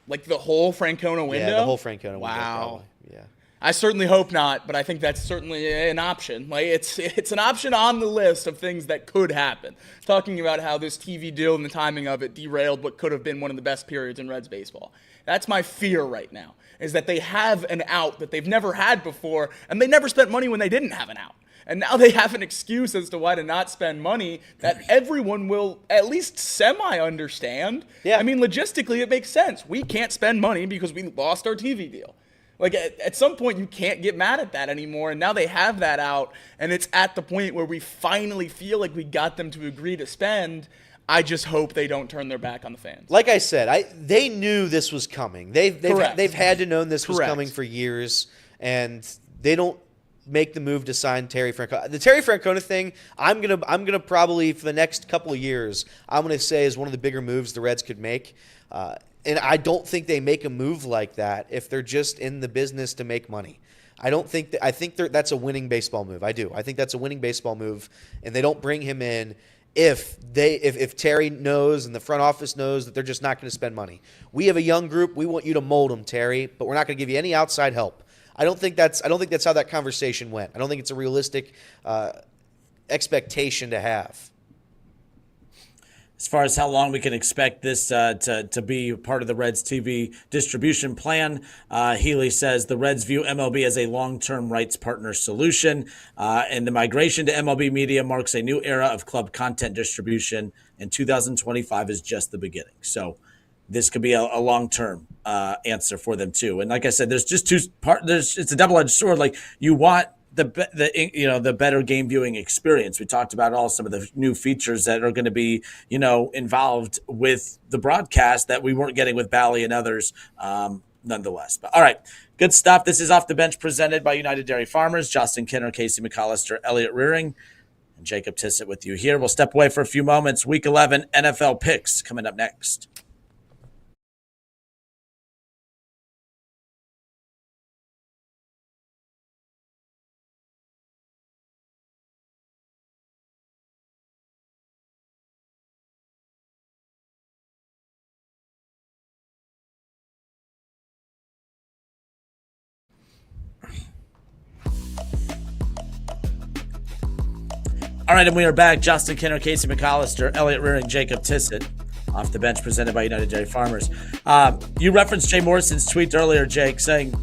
Like the whole Francona window? Yeah, the whole Francona window. Wow. Probably. Yeah. I certainly hope not, but I think that's certainly an option. Like it's an option on the list of things that could happen. Talking about how this TV deal and the timing of it derailed what could have been one of the best periods in Reds baseball. That's my fear right now, is that they have an out that they've never had before, and they never spent money when they didn't have an out. And now they have an excuse as to why to not spend money that everyone will at least semi-understand. Yeah. I mean, logistically, it makes sense. We can't spend money because we lost our TV deal. Like, at some point, you can't get mad at that anymore, and now they have that out, and it's at the point where we finally feel like we got them to agree to spend. I just hope they don't turn their back on the fans. Like I said, they knew this was coming. They've had to know this was Correct. coming for years, and they don't make the move to sign Terry Francona. The Terry Francona thing, I'm gonna probably for the next couple of years, I'm gonna say is one of the bigger moves the Reds could make. And I don't think they make a move like that if they're just in the business to make money. I think that's a winning baseball move. I do. I think that's a winning baseball move, and they don't bring him in if Terry knows and the front office knows that they're just not going to spend money. We have a young group. We want you to mold them, Terry, but we're not going to give you any outside help. I don't think that's how that conversation went. I don't think it's a realistic expectation to have. As far as how long we can expect this to be part of the Reds TV distribution plan, Healy says the Reds view MLB as a long-term rights partner solution, and the migration to MLB Media marks a new era of club content distribution, and 2025 is just the beginning. So this could be a long-term answer for them too. And like I said, there's just it's a double-edged sword. Like you want the better game viewing experience. We talked about some of the new features that are going to be, involved with the broadcast that we weren't getting with Bally and others, nonetheless. But all right, good stuff. This is Off the Bench presented by United Dairy Farmers. Justin Kinner, Casey McAllister, Elliot Rearing, and Jacob Tissett with you here. We'll step away for a few moments. Week 11 NFL picks coming up next. All right, and we are back. Justin Kinner, Casey McAllister, Elliot Rearing, Jacob Tissett. Off the Bench presented by United Dairy Farmers. You referenced Jay Morrison's tweet earlier, Jake, saying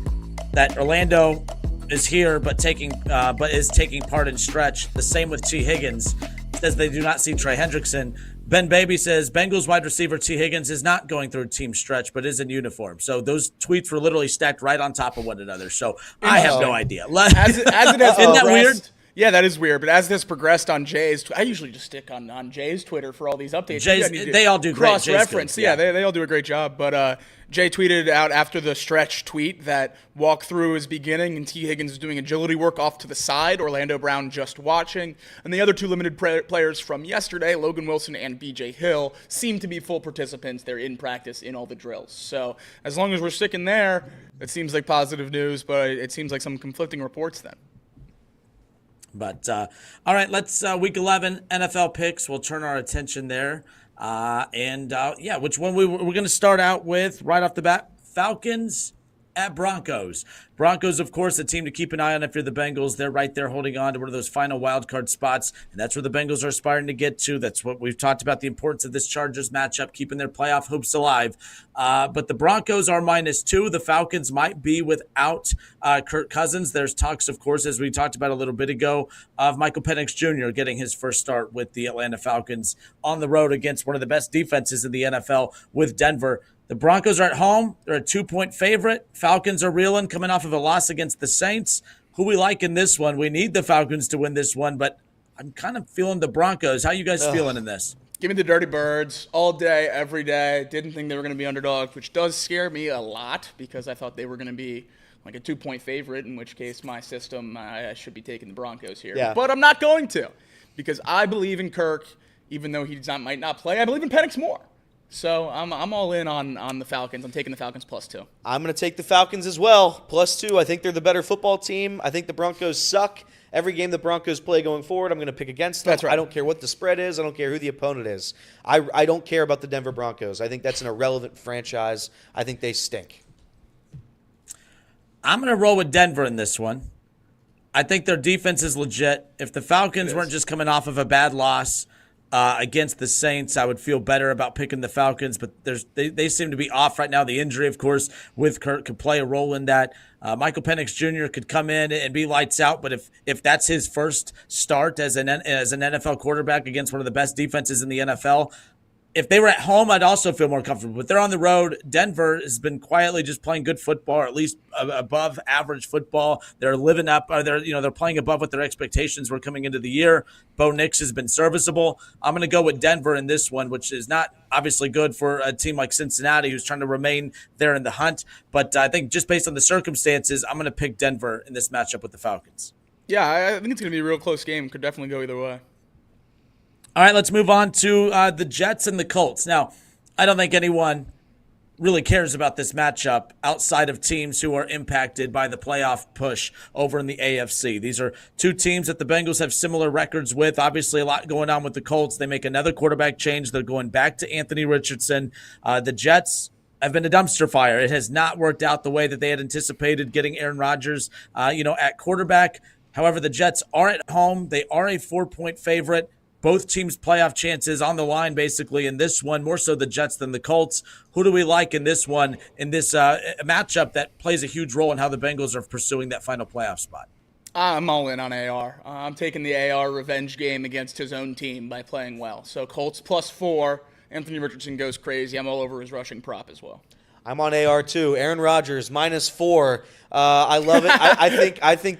that Orlando is here, but is taking part in stretch. The same with T. Higgins. Says they do not see Trey Hendrickson. Ben Baby says Bengals wide receiver T. Higgins is not going through team stretch, but is in uniform. So those tweets were literally stacked right on top of one another. So I have no idea. As it has Isn't that weird? Yeah, that is weird. But as this progressed on Jay's, I usually just stick on Jay's Twitter for all these updates. They all do great. Cross-reference. Yeah, they all do a great job. But Jay tweeted out after the stretch tweet that walkthrough is beginning and T. Higgins is doing agility work off to the side. Orlando Brown just watching. And the other two limited players from yesterday, Logan Wilson and B.J. Hill, seem to be full participants. They're in practice in all the drills. So as long as we're sticking there, it seems like positive news, but it seems like some conflicting reports then. But all right, let's week 11 NFL picks. We'll turn our attention there. Which one we're going to start out with right off the bat? Falcons at Broncos. Broncos, of course, a team to keep an eye on if you're the Bengals. They're right there holding on to one of those final wild card spots, and that's where the Bengals are aspiring to get to. That's what we've talked about, the importance of this Chargers matchup, keeping their playoff hopes alive. But the Broncos are -2. The Falcons might be without Kirk Cousins. There's talks, of course, as we talked about a little bit ago, of Michael Penix Jr. getting his first start with the Atlanta Falcons on the road against one of the best defenses in the NFL with Denver. The Broncos are at home. They're a 2-point favorite. Falcons are reeling, coming off of a loss against the Saints. Who we like in this one? We need the Falcons to win this one, but I'm kind of feeling the Broncos. How you guys feeling in this? Give me the Dirty Birds all day, every day. Didn't think they were going to be underdogs, which does scare me a lot because I thought they were going to be like a 2-point favorite, in which case my system, I should be taking the Broncos here. Yeah. But I'm not going to because I believe in Kirk, even though he might not play. I believe in Penix more. So I'm all in on the Falcons. I'm taking the Falcons +2. I'm going to take the Falcons as well, +2. I think they're the better football team. I think the Broncos suck. Every game the Broncos play going forward, I'm going to pick against them. That's right. I don't care what the spread is. I don't care who the opponent is. I don't care about the Denver Broncos. I think that's an irrelevant franchise. I think they stink. I'm going to roll with Denver in this one. I think their defense is legit. If the Falcons weren't just coming off of a bad loss against the Saints, I would feel better about picking the Falcons, but they seem to be off right now. The injury, of course, with Kirk could play a role in that. Michael Penix Jr. could come in and be lights out, but if that's his first start as an NFL quarterback against one of the best defenses in the NFL, if they were at home, I'd also feel more comfortable. But they're on the road. Denver has been quietly just playing good football, or at least above average football. They're living up. They're playing above what their expectations were coming into the year. Bo Nix has been serviceable. I'm going to go with Denver in this one, which is not obviously good for a team like Cincinnati, who's trying to remain there in the hunt. But I think just based on the circumstances, I'm going to pick Denver in this matchup with the Falcons. Yeah, I think it's going to be a real close game. Could definitely go either way. All right, let's move on to the Jets and the Colts. Now, I don't think anyone really cares about this matchup outside of teams who are impacted by the playoff push over in the AFC. These are two teams that the Bengals have similar records with. Obviously, a lot going on with the Colts. They make another quarterback change. They're going back to Anthony Richardson. The Jets have been a dumpster fire. It has not worked out the way that they had anticipated getting Aaron Rodgers, at quarterback. However, the Jets are at home. They are a 4-point favorite. Both teams' playoff chances on the line, basically, in this one, more so the Jets than the Colts. Who do we like in this one, in this matchup that plays a huge role in how the Bengals are pursuing that final playoff spot? I'm all in on AR. I'm taking the AR revenge game against his own team by playing well. So Colts +4. Anthony Richardson goes crazy. I'm all over his rushing prop as well. I'm on AR too. Aaron Rodgers -4. I love it. I think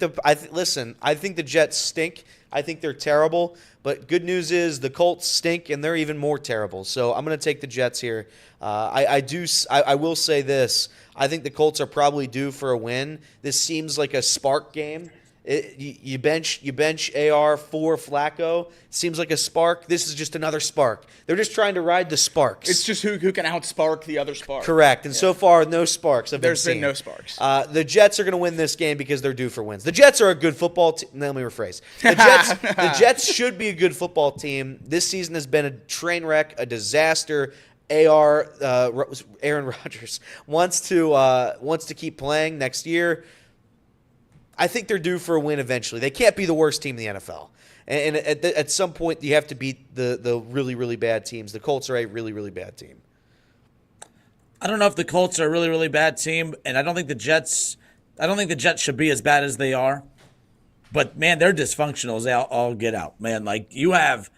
the Jets stink. I think they're terrible. But good news is the Colts stink, and they're even more terrible. So I'm going to take the Jets here. I will say this. I think the Colts are probably due for a win. This seems like a spark game. You bench AR for Flacco. Seems like a spark. This is just another spark. They're just trying to ride the sparks. It's just who can outspark the other spark. Correct. And so far, no sparks have There's been been no sparks. The Jets are going to win this game because they're due for wins. The Jets are a good football team. Let me rephrase. The Jets should be a good football team. This season has been a train wreck, a disaster. Aaron Rodgers wants to keep playing next year. I think they're due for a win eventually. They can't be the worst team in the NFL. And at some point, you have to beat the really, really bad teams. The Colts are a really, really bad team. I don't know if the Colts are a really, really bad team, and I don't think the Jets I don't think the Jets should be as bad as they are. But, man, they're dysfunctional as they all get out. Man, like, you have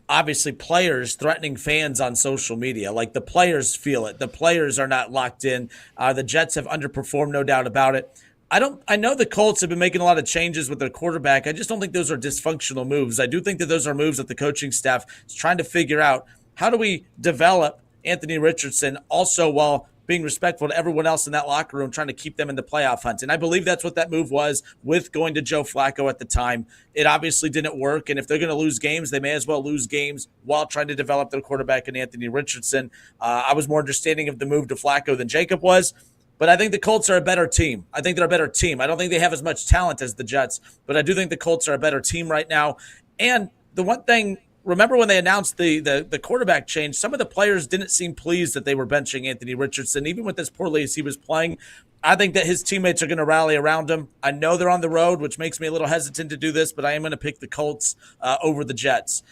obviously players threatening fans on social media. Like, the players feel it. The players are not locked in. The Jets have underperformed, no doubt about it. I know the Colts have been making a lot of changes with their quarterback. I just don't think those are dysfunctional moves. I do think that those are moves that the coaching staff is trying to figure out. How do we develop Anthony Richardson also while being respectful to everyone else in that locker room, trying to keep them in the playoff hunt? And I believe that's what that move was with going to Joe Flacco at the time. It obviously didn't work, and if they're going to lose games, they may as well lose games while trying to develop their quarterback in Anthony Richardson. I was more understanding of the move to Flacco than Jacob was, but I think the Colts are a better team. I think they're a better team. I don't think they have as much talent as the Jets, but I do think the Colts are a better team right now. And the one thing, remember when they announced the quarterback change, some of the players didn't seem pleased that they were benching Anthony Richardson, even with as poorly as he was playing. I think that his teammates are going to rally around him. I know they're on the road, which makes me a little hesitant to do this, but I am going to pick the Colts over the Jets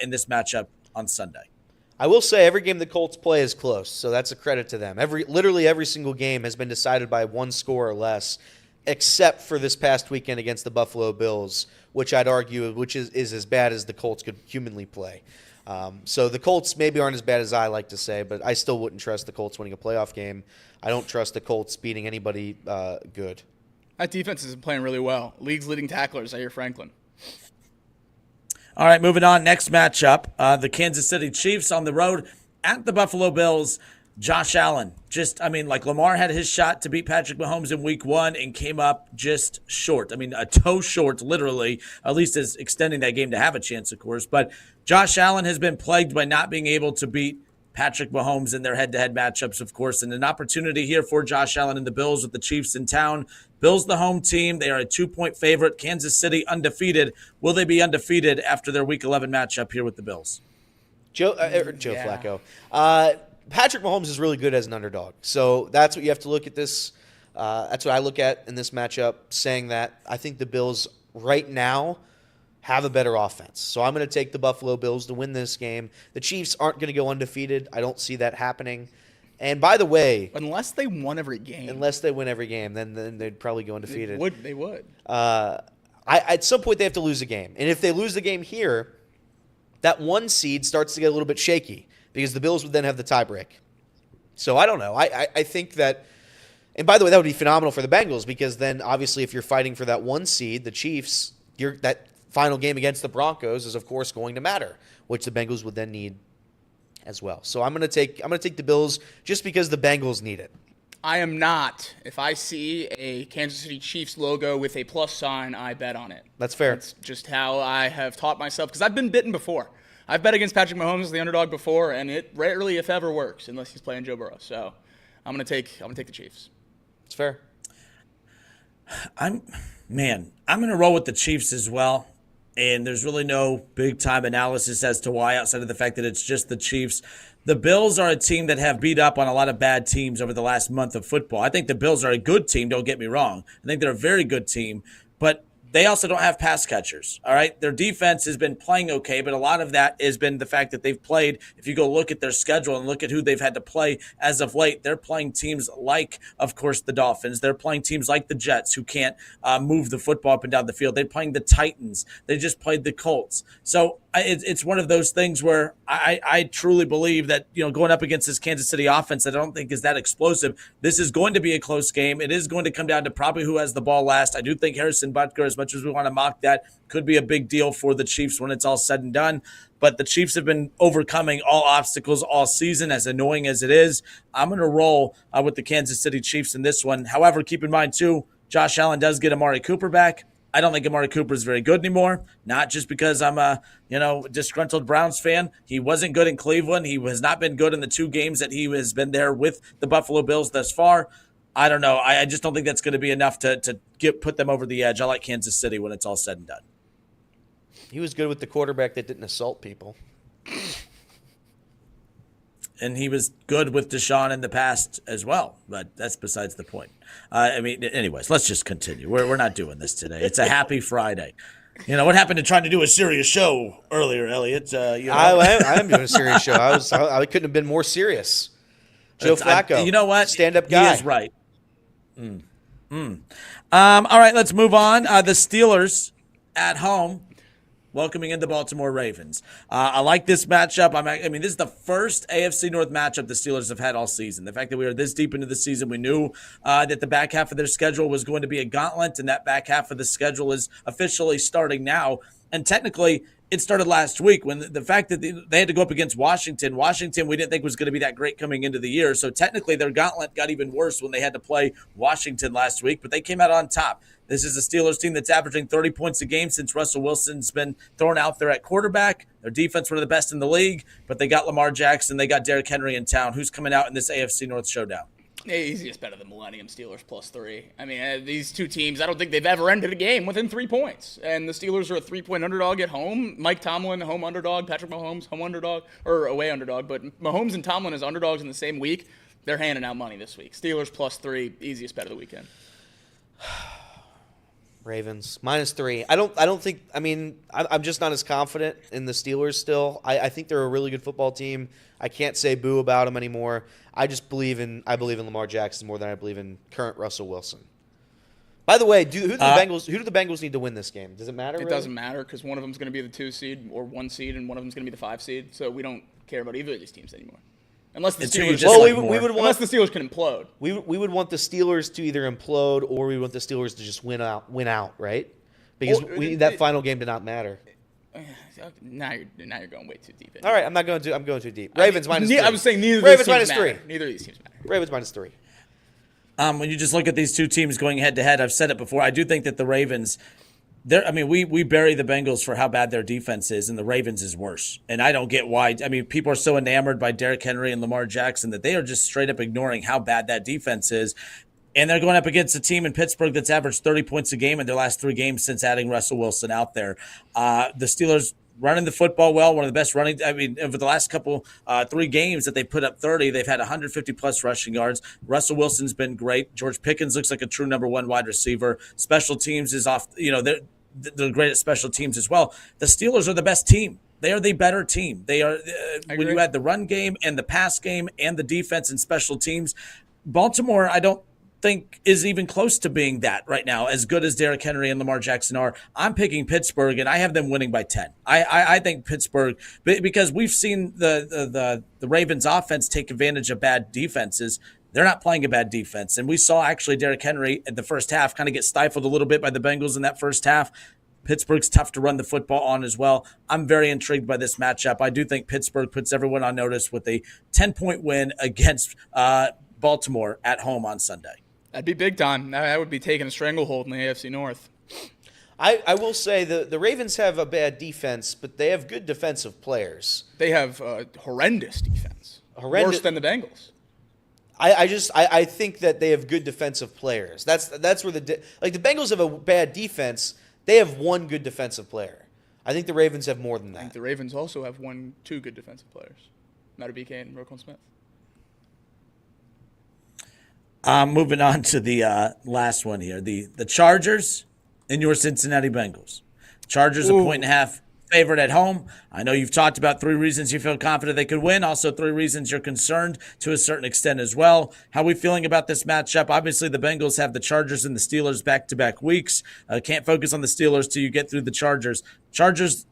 in this matchup on Sunday. I will say every game the Colts play is close, so that's a credit to them. Literally every single game has been decided by one score or less, except for this past weekend against the Buffalo Bills, which I'd argue is as bad as the Colts could humanly play. So the Colts maybe aren't as bad as I like to say, but I still wouldn't trust the Colts winning a playoff game. I don't trust the Colts beating anybody good. That defense is playing really well. League's leading tackler, Zaire Franklin. All right, moving on. Next matchup, the Kansas City Chiefs on the road at the Buffalo Bills. Josh Allen, Lamar had his shot to beat Patrick Mahomes in week 1 and came up just short. A toe short, literally, at least as extending that game to have a chance, of course. But Josh Allen has been plagued by not being able to beat Patrick Mahomes in their head-to-head matchups, of course, and an opportunity here for Josh Allen and the Bills with the Chiefs in town. Bills the home team. They are a 2-point favorite. Kansas City undefeated. Will they be undefeated after their week 11 matchup here with the Bills? Joe Flacco. Patrick Mahomes is really good as an underdog. So that's what you have to look at this. That's what I look at in this matchup, saying that I think the Bills right now have a better offense. So I'm going to take the Buffalo Bills to win this game. The Chiefs aren't going to go undefeated. I don't see that happening. And by the way, unless they won every game. Then they'd probably go undefeated. They would. At some point they have to lose a game. And if they lose the game here, that 1 seed starts to get a little bit shaky because the Bills would then have the tiebreak. So I don't know. I think that, and by the way, that would be phenomenal for the Bengals because then obviously if you're fighting for that 1 seed, the Chiefs, that final game against the Broncos is of course going to matter, which the Bengals would then need as well. So I'm going to take the Bills just because the Bengals need it. I am not. If I see a Kansas City Chiefs logo with a plus sign, I bet on it. That's fair. That's just how I have taught myself because I've been bitten before. I've bet against Patrick Mahomes as the underdog before, and it rarely, if ever, works unless he's playing Joe Burrow. So I'm going to take the Chiefs. It's fair. I'm going to roll with the Chiefs as well. And there's really no big-time analysis as to why outside of the fact that it's just the Chiefs. The Bills are a team that have beat up on a lot of bad teams over the last month of football. I think the Bills are a good team, don't get me wrong. I think they're a very good team. But they also don't have pass catchers, all right? Their defense has been playing okay, but a lot of that has been the fact that they've played. If you go look at their schedule and look at who they've had to play as of late, they're playing teams like, of course, the Dolphins. They're playing teams like the Jets who can't move the football up and down the field. They're playing the Titans. They just played the Colts. So it's one of those things where I truly believe that, going up against this Kansas City offense that I don't think is that explosive, this is going to be a close game. It is going to come down to probably who has the ball last. I do think Harrison Butker, as much as we want to mock that, could be a big deal for the Chiefs when it's all said and done. But the Chiefs have been overcoming all obstacles all season, as annoying as it is. I'm going to roll with the Kansas City Chiefs in this one. However, keep in mind, too, Josh Allen does get Amari Cooper back. I don't think Amari Cooper is very good anymore, not just because I'm a disgruntled Browns fan. He wasn't good in Cleveland. He has not been good in the 2 games that he has been there with the Buffalo Bills thus far. I don't know. I just don't think that's going to be enough to put them over the edge. I like Kansas City when it's all said and done. He was good with the quarterback that didn't assault people. And he was good with Deshaun in the past as well, but that's besides the point. Anyways, let's just continue. We're not doing this today. It's a happy Friday. What happened to trying to do a serious show earlier, Elliot? I am doing a serious show. I couldn't have been more serious. Joe Flacco. You know what? Stand-up guy. He is right. All right, let's move on. The Steelers at home welcoming in the Baltimore Ravens. I like this matchup. I mean, this is the first AFC North matchup the Steelers have had all season. The fact that we are this deep into the season, we knew that the back half of their schedule was going to be a gauntlet, and that back half of the schedule is officially starting now. And technically, it started last week when the fact that they had to go up against Washington. Washington, we didn't think was going to be that great coming into the year. So technically, their gauntlet got even worse when they had to play Washington last week, but they came out on top. This is a Steelers team that's averaging 30 points a game since Russell Wilson's been thrown out there at quarterback. Their defense, one of the best in the league, but they got Lamar Jackson. They got Derrick Henry in town. Who's coming out in this AFC North showdown? Easiest bet of the Millennium, Steelers +3. I mean, these two teams, I don't think they've ever ended a game within 3 points. And the Steelers are a 3-point underdog at home. Mike Tomlin, home underdog. Patrick Mahomes, home underdog, or away underdog. But Mahomes and Tomlin as underdogs in the same week. They're handing out money this week. Steelers +3, easiest bet of the weekend. Ravens -3. I don't think. I mean, I'm just not as confident in the Steelers still. I think they're a really good football team. I can't say boo about them anymore. I believe in Lamar Jackson more than I believe in current Russell Wilson. By the way, who do the Bengals need to win this game? Does it matter? It doesn't matter because one of them's going to be the 2 seed or 1 seed, and one of them's going to be the 5 seed. So we don't care about either of these teams anymore. Unless the Steelers, unless the Steelers can implode. We would want the Steelers to either implode or we want the Steelers to just win out, right? Because that final game did not matter. Now you're going way too deep. All right, I'm going too deep. Ravens -3. I was saying neither of Ravens these teams -3. matter. Neither of these teams matter. Ravens -3. When you just look at these two teams going head to head, I've said it before. I do think that the Ravens. We bury the Bengals for how bad their defense is, and the Ravens is worse. And I don't get why. I mean, people are so enamored by Derrick Henry and Lamar Jackson that they are just straight up ignoring how bad that defense is. And they're going up against a team in Pittsburgh that's averaged 30 points a game in their last 3 games since adding Russell Wilson out there. The Steelers running the football well, one of the best running. I mean, over the last couple 3 games that they put up 30, they've had 150-plus rushing yards. Russell Wilson's been great. George Pickens looks like a true number 1 wide receiver. Special teams is off. They're great at special teams as well. The Steelers are the best team. They are the better team. They are when you add the run game and the pass game and the defense and special teams. Baltimore, I don't think is even close to being that right now, as good as Derrick Henry and Lamar Jackson are. I'm picking Pittsburgh, and I have them winning by 10. I think Pittsburgh, because we've seen the Ravens offense take advantage of bad defenses. They're not playing a bad defense. And we saw actually Derrick Henry at the first half kind of get stifled a little bit by the Bengals in that first half. Pittsburgh's tough to run the football on as well. I'm very intrigued by this matchup. I do think Pittsburgh puts everyone on notice with a 10-point win against Baltimore at home on Sunday. That'd be big time. I would be taking a stranglehold in the AFC North. I will say the Ravens have a bad defense, but they have good defensive players. They have horrendous defense. Worse than the Bengals. I think that they have good defensive players. That's where the Bengals have a bad defense. They have 1 good defensive player. I think the Ravens have more than that. I think the Ravens also have 2 good defensive players. Madubuike and Roquan Smith. Moving on to the last one here. The Chargers and your Cincinnati Bengals. Chargers a 1.5 favorite at home. I know you've talked about 3 reasons you feel confident they could win. Also 3 reasons you're concerned to a certain extent as well. How are we feeling about this matchup? Obviously, the Bengals have the Chargers and the Steelers back-to-back weeks. Can't focus on the Steelers till you get through the Chargers. Bengals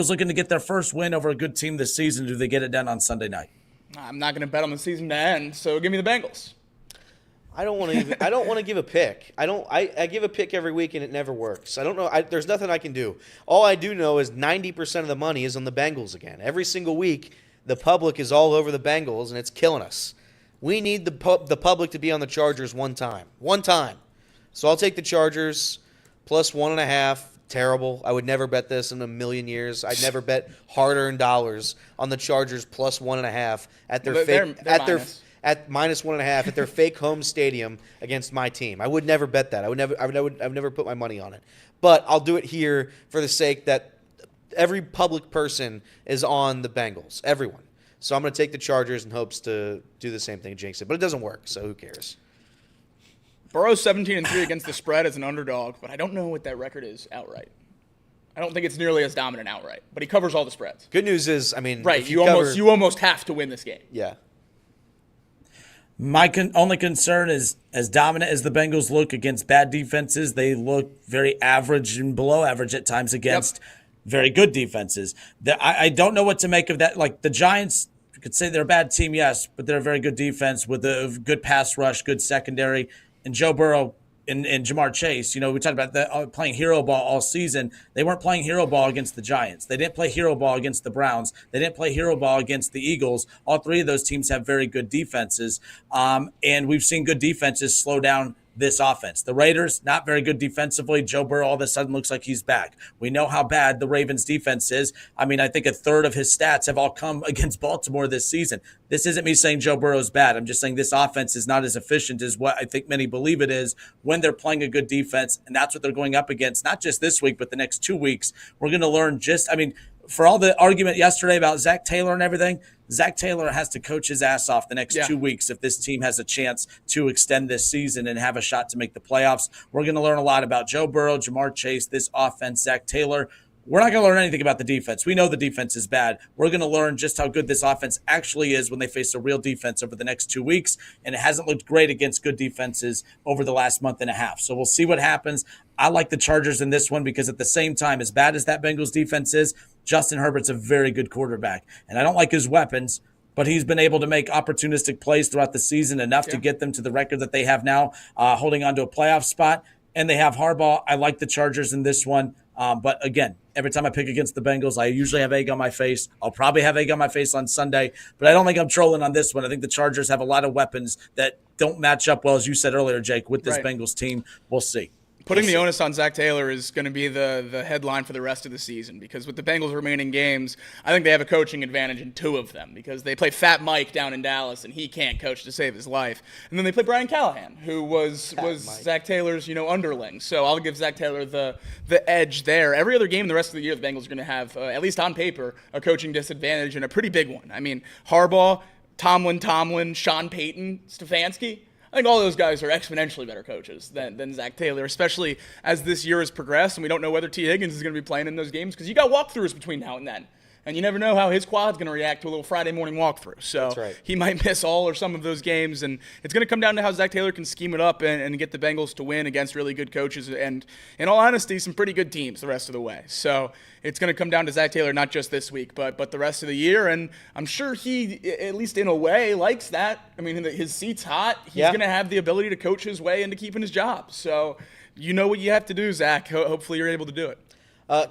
looking to get their first win over a good team this season. Do they get it done on Sunday night? I'm not going to bet on the season to end, so give me the Bengals. I don't want to give a pick. I give a pick every week and it never works. I don't know. There's nothing I can do. All I do know is 90% of the money is on the Bengals again. Every single week, the public is all over the Bengals and it's killing us. We need the public to be on the Chargers one time. So I'll take the Chargers plus 1.5. Terrible. I would never bet this in a million years. I'd never bet hard-earned dollars on the Chargers plus 1.5 at their at -1.5 at their fake home stadium against my team. I would never bet that. I would never put my money on it. But I'll do it here for the sake that every public person is on the Bengals. Everyone. So I'm going to take the Chargers in hopes to do the same thing, jinx it. But it doesn't work, so who cares? Burrow's 17-3 against the spread as an underdog, but I don't know what that record is outright. I don't think it's nearly as dominant outright, but he covers all the spreads. Good news is, I mean, right, you almost have to win this game. Yeah. My only concern is, as dominant as the Bengals look against bad defenses, they look very average and below average at times against very good defenses. I don't know what to make of that. Like the Giants, you could say they're a bad team, yes, but they're a very good defense with a good pass rush, good secondary. And Joe Burrow and Jamar Chase, we talked about playing hero ball all season. They weren't playing hero ball against the Giants. They didn't play hero ball against the Browns. They didn't play hero ball against the Eagles. All three of those teams have very good defenses. And we've seen good defenses slow down this offense. The Raiders, not very good defensively. Joe Burrow all of a sudden looks like he's back. We know how bad the Ravens defense is. I mean, I think a third of his stats have all come against Baltimore this season. This isn't me saying Joe Burrow's bad. I'm just saying this offense is not as efficient as what I think many believe it is when they're playing a good defense, and that's what they're going up against, not just this week, but the next 2 weeks. We're going to learn for all the argument yesterday about Zach Taylor and everything, Zach Taylor has to coach his ass off the next 2 weeks if this team has a chance to extend this season and have a shot to make the playoffs. We're going to learn a lot about Joe Burrow, Jamar Chase, this offense, Zach Taylor. We're not going to learn anything about the defense. We know the defense is bad. We're going to learn just how good this offense actually is when they face a real defense over the next 2 weeks, and it hasn't looked great against good defenses over the last month and a half. So we'll see what happens. I like the Chargers in this one because at the same time, as bad as that Bengals defense is, Justin Herbert's a very good quarterback. And I don't like his weapons, but he's been able to make opportunistic plays throughout the season enough to get them to the record that they have now, holding on to a playoff spot. And they have Harbaugh. I like the Chargers in this one. But again, every time I pick against the Bengals, I usually have egg on my face. I'll probably have egg on my face on Sunday, but I don't think I'm trolling on this one. I think the Chargers have a lot of weapons that don't match up well, as you said earlier, Jake, with this Bengals team. We'll see. Putting the onus on Zach Taylor is going to be the headline for the rest of the season because with the Bengals' remaining games, I think they have a coaching advantage in 2 of them because they play Fat Mike down in Dallas and he can't coach to save his life. And then they play Brian Callahan, who was Zach Taylor's underling. So I'll give Zach Taylor the edge there. Every other game the rest of the year, the Bengals are going to have, at least on paper, a coaching disadvantage and a pretty big one. I mean, Harbaugh, Tomlin, Sean Payton, Stefanski. I think all those guys are exponentially better coaches than Zach Taylor, especially as this year has progressed, and we don't know whether T. Higgins is going to be playing in those games because you got walkthroughs between now and then. And you never know how his quad's going to react to a little Friday morning walkthrough. So he might miss all or some of those games. And it's going to come down to how Zach Taylor can scheme it up and get the Bengals to win against really good coaches. And in all honesty, some pretty good teams the rest of the way. So it's going to come down to Zach Taylor, not just this week, but the rest of the year. And I'm sure he, at least in a way, likes that. I mean, his seat's hot. He's going to have the ability to coach his way into keeping his job. So you know what you have to do, Zach. Hopefully you're able to do it.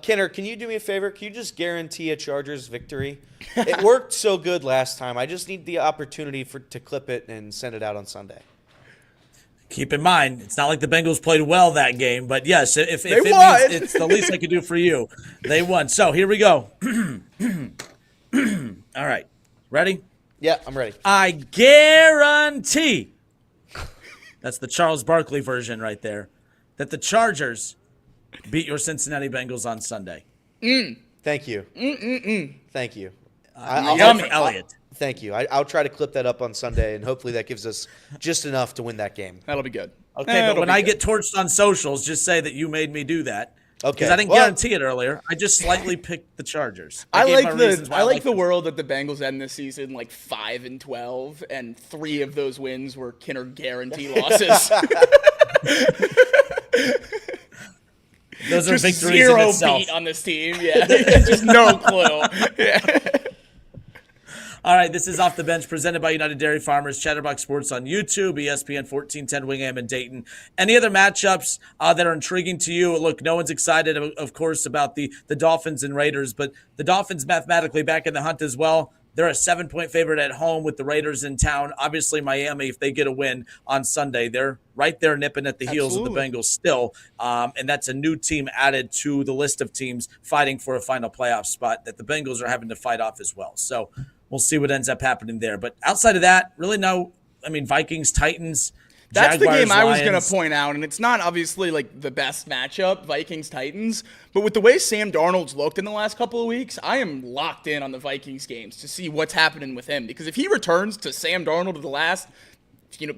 Kenner, can you do me a favor? Can you just guarantee a Chargers victory? It worked so good last time. I just need the opportunity to clip it and send it out on Sunday. Keep in mind, it's not like the Bengals played well that game, but yes, if it won. means it's the least I could do for you. They won. So here we go. All right. Ready? Yeah, I'm ready. I guarantee, that's the Charles Barkley version right there, that the Chargers beat your Cincinnati Bengals on Sunday. Thank you. Thank you. Elliott. Thank you. I'll try to clip that up on Sunday, and hopefully that gives us just enough to win that game. That'll be good. Okay, but when I get torched on socials, just say that you made me do that. Okay. Because I didn't guarantee it earlier. I just slightly picked the Chargers. I like the world that the Bengals end this season 5-12, and 3 of those wins were Kinner guarantee losses. Those are just victories zero in itself. beat on this team. Yeah, just no clue. Yeah. All right, this is Off the Bench presented by United Dairy Farmers, Chatterbox Sports on YouTube, ESPN 1410 Wingham and Dayton. Any other matchups that are intriguing to you? Look, no one's excited, of course, about the Dolphins and Raiders, but the Dolphins mathematically back in the hunt as well. They're a 7-point favorite at home with the Raiders in town. Obviously, Miami, if they get a win on Sunday, they're right there nipping at the heels of the Bengals still. And that's a new team added to the list of teams fighting for a final playoff spot that the Bengals are having to fight off as well. So we'll see what ends up happening there. But outside of that, really no, Vikings, Titans, That's Jaguars, the game I was Lions. going to point out, and it's not obviously the best matchup, Vikings-Titans, but with the way Sam Darnold's looked in the last couple of weeks, I am locked in on the Vikings games to see what's happening with him. Because if he returns to Sam Darnold of the last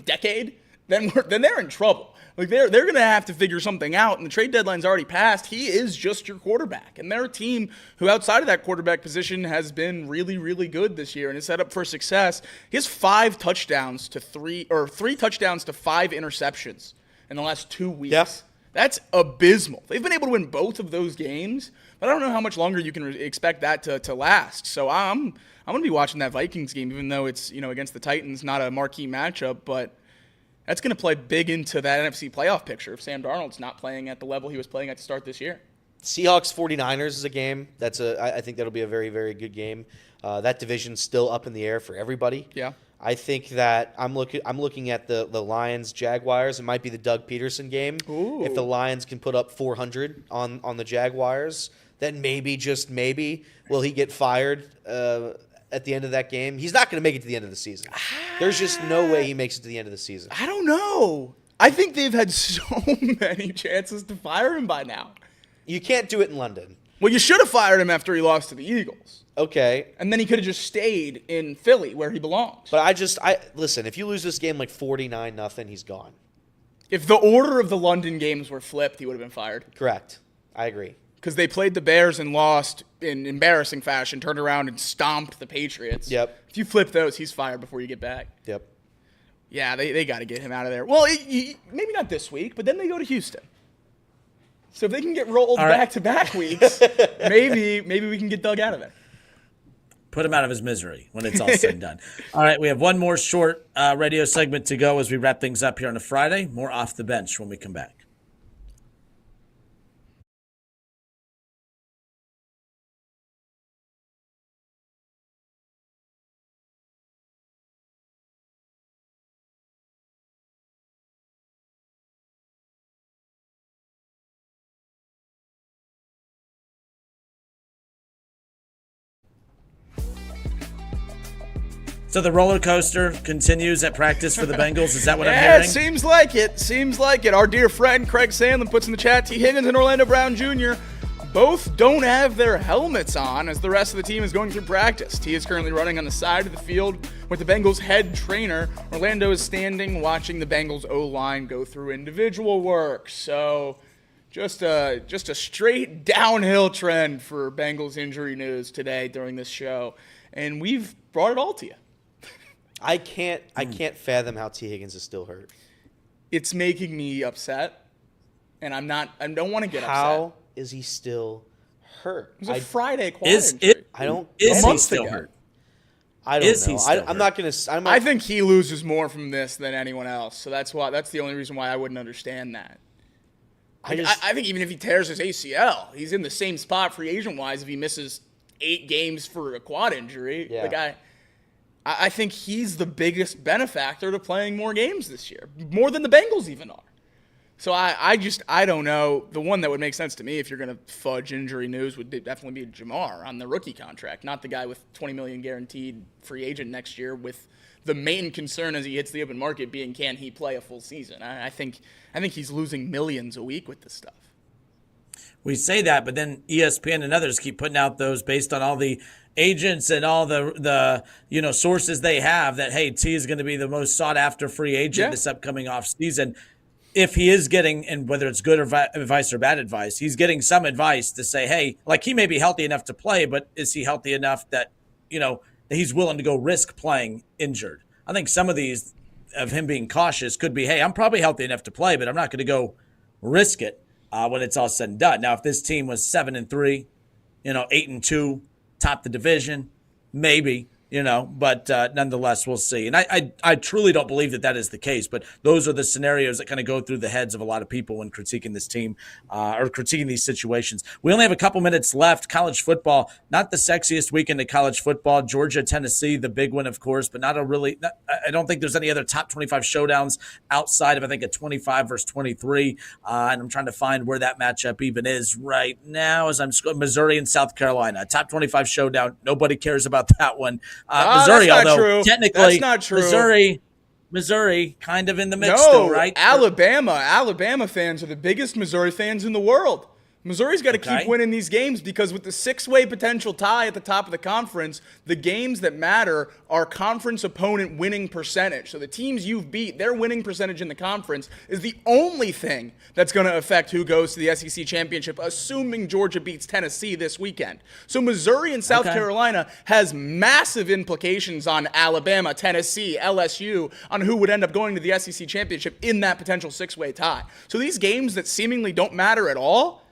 decade, then they're in trouble. Like they're going to have to figure something out, and the trade deadline's already passed. He is just your quarterback, and they're a team who, outside of that quarterback position, has been really, really good this year and is set up for success. He has 3 touchdowns to 5 interceptions in the last 2 weeks. Yeah. That's abysmal. They've been able to win both of those games, but I don't know how much longer you can expect that to last. So I'm going to be watching that Vikings game, even though it's against the Titans, not a marquee matchup, but that's going to play big into that NFC playoff picture if Sam Darnold's not playing at the level he was playing at the start this year. Seahawks 49ers is a game. I think that'll be a very, very good game. That division's still up in the air for everybody. Yeah. I think that I'm looking at the Lions Jaguars. It might be the Doug Peterson game. Ooh. If the Lions can put up 400 on the Jaguars, then maybe, just maybe, will he get fired at the end of that game? He's not going to make it to the end of the season. There's just no way he makes it to the end of the season. I don't know. I think they've had so many chances to fire him by now. You can't do it in London. Well, you should have fired him after he lost to the Eagles. Okay. And then he could have just stayed in Philly where he belongs. But listen, if you lose this game like 49-0, he's gone. If the order of the London games were flipped, he would have been fired. Correct. I agree. Because they played the Bears and lost in embarrassing fashion, turned around and stomped the Patriots. Yep. If you flip those, he's fired before you get back. Yep. Yeah, they got to get him out of there. Well, maybe not this week, but then they go to Houston. So if they can get rolled back-to-back weeks, maybe we can get Doug out of it. Put him out of his misery when it's all said and done. All right, we have one more short radio segment to go as we wrap things up here on a Friday. More Off the Bench when we come back. So the roller coaster continues at practice for the Bengals. Is that what I'm hearing? It seems like it. Seems like it. Our dear friend Craig Sandlin puts in the chat, T. Higgins and Orlando Brown Jr. both don't have their helmets on as the rest of the team is going through practice. T is currently running on the side of the field with the Bengals head trainer. Orlando is standing watching the Bengals O-line go through individual work. So just a straight downhill trend for Bengals injury news today during this show. And we've brought it all to you. I can't fathom how T. Higgins is still hurt. It's making me upset, and I don't want to get upset. How is he still hurt? It was a Friday quad Is injury. it? I don't. Is a he month still ago. hurt? I don't Is know. he still I'm hurt? not gonna. I think he loses more from this than anyone else. So that's the only reason why I wouldn't understand that. I think even if he tears his ACL, he's in the same spot free agent wise if he misses 8 games for a quad injury. Yeah. Like I think he's the biggest benefactor to playing more games this year, more than the Bengals even are. So I don't know. The one that would make sense to me if you're going to fudge injury news would definitely be Jamar on the rookie contract, not the guy with $20 million guaranteed free agent next year with the main concern as he hits the open market being can he play a full season. I think he's losing millions a week with this stuff. We say that, but then ESPN and others keep putting out those based on all the agents and all the sources they have that, hey, T is going to be the most sought after free agent this upcoming offseason. If he is getting, and whether it's good advice or bad advice, he's getting some advice to say, hey, like he may be healthy enough to play, but is he healthy enough that, that he's willing to go risk playing injured? I think some of these of him being cautious could be, hey, I'm probably healthy enough to play, but I'm not going to go risk it when it's all said and done. Now, if this team was 7-3, 8-2, top the division, maybe, but nonetheless, we'll see. And I truly don't believe that is the case, but those are the scenarios that kind of go through the heads of a lot of people when critiquing this team or critiquing these situations. We only have a couple minutes left. College football, not the sexiest weekend of college football. Georgia, Tennessee, the big one, of course, but I don't think there's any other top 25 showdowns outside of, I think, a 25 versus 23. And I'm trying to find where that matchup even is right now as I'm Missouri and South Carolina. Top 25 showdown. Nobody cares about that one. Missouri, that's not although true. technically That's not true. Missouri kind of in the mix though, right? Alabama fans are the biggest Missouri fans in the world. Missouri's got to keep winning these games because with the 6-way potential tie at the top of the conference, the games that matter are conference opponent winning percentage. So the teams you've beat, their winning percentage in the conference is the only thing that's going to affect who goes to the SEC championship, assuming Georgia beats Tennessee this weekend. So Missouri and South Carolina has massive implications on Alabama, Tennessee, LSU, on who would end up going to the SEC championship in that potential 6-way tie. So these games that seemingly don't matter at all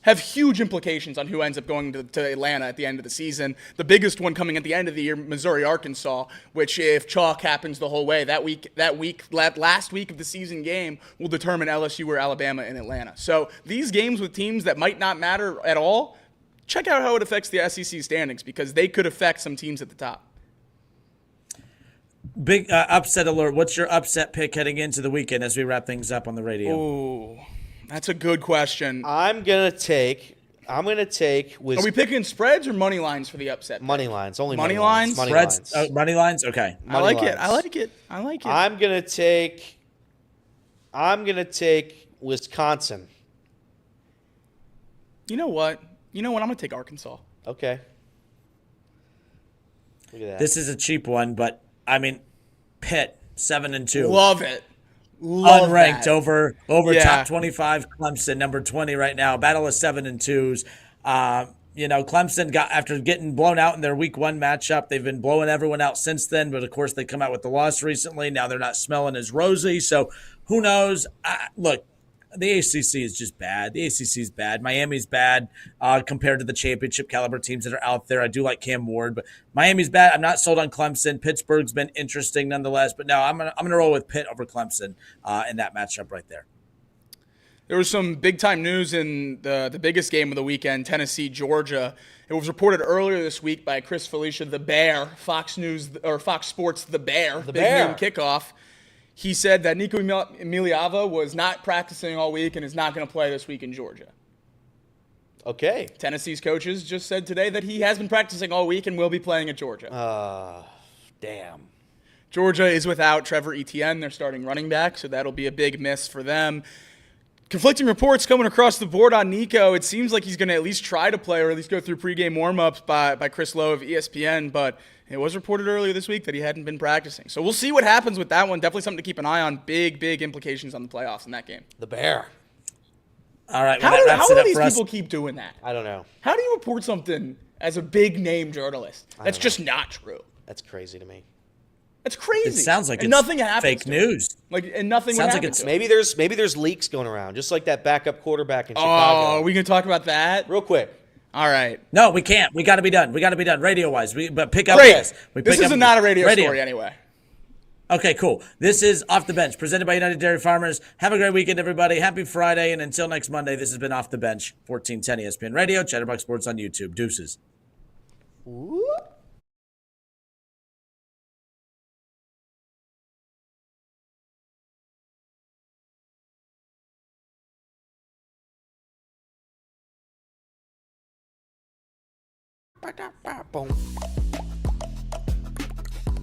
have huge implications on who ends up going to Atlanta at the end of the season. The biggest one coming at the end of the year, Missouri-Arkansas, which if chalk happens the whole way, last week of the season game will determine LSU or Alabama in Atlanta. So these games with teams that might not matter at all, check out how it affects the SEC standings because they could affect some teams at the top. Big upset alert. What's your upset pick heading into the weekend as we wrap things up on the radio? Ooh. That's a good question. I'm gonna take. Are we picking spreads or money lines for the upset? Money lines. Only money lines. lines. Spreads. Money lines. Okay. I like it. I like it. I'm gonna take Wisconsin. You know what? I'm gonna take Arkansas. Okay. Look at that. This is a cheap one, but I mean, Pitt 7-2. Love it. Unranked that. over top 25 Clemson, number 20 right now. Battle of 7-2s. Clemson got after getting blown out in their week 1 matchup. They've been blowing everyone out since then, but of course they come out with the loss recently. Now they're not smelling as rosy. So who knows? Look, the ACC is just bad. The ACC is bad. Miami's bad compared to the championship caliber teams that are out there. I do like Cam Ward, but Miami's bad. I'm not sold on Clemson. Pittsburgh's been interesting nonetheless, but no, I'm gonna roll with Pitt over Clemson in that matchup right there. There was some big-time news in the biggest game of the weekend, Tennessee, Georgia. It was reported earlier this week by Chris Felicia, the Bear, Fox Sports, the Bear, big noon kickoff. He said that Nico Emiliava was not practicing all week and is not going to play this week in Georgia. Okay. Tennessee's coaches just said today that he has been practicing all week and will be playing at Georgia. Damn. Georgia is without Trevor Etienne, their starting running back, so that'll be a big miss for them. Conflicting reports coming across the board on Nico. It seems like he's going to at least try to play or at least go through pregame warm-ups by Chris Lowe of ESPN, but it was reported earlier this week that he hadn't been practicing. So we'll see what happens with that one. Definitely something to keep an eye on. Big implications on the playoffs in that game. The Bear. All right. How do these people keep doing that? I don't know. How do you report something as a big-name journalist that's just not true? That's crazy to me. That's crazy. It sounds like nothing it's happens fake news. Nothing sounds like it's maybe there's leaks going around, just like that backup quarterback in Chicago. Oh, we can talk about that real quick. All right. No, we can't. We got to be done. Radio-wise. But pick up Great. this. This is not a radio story anyway. Okay, cool. This is Off the Bench, presented by United Dairy Farmers. Have a great weekend, everybody. Happy Friday, and until next Monday, this has been Off the Bench, 1410 ESPN Radio, Chatterbox Sports on YouTube. Deuces. Whoop.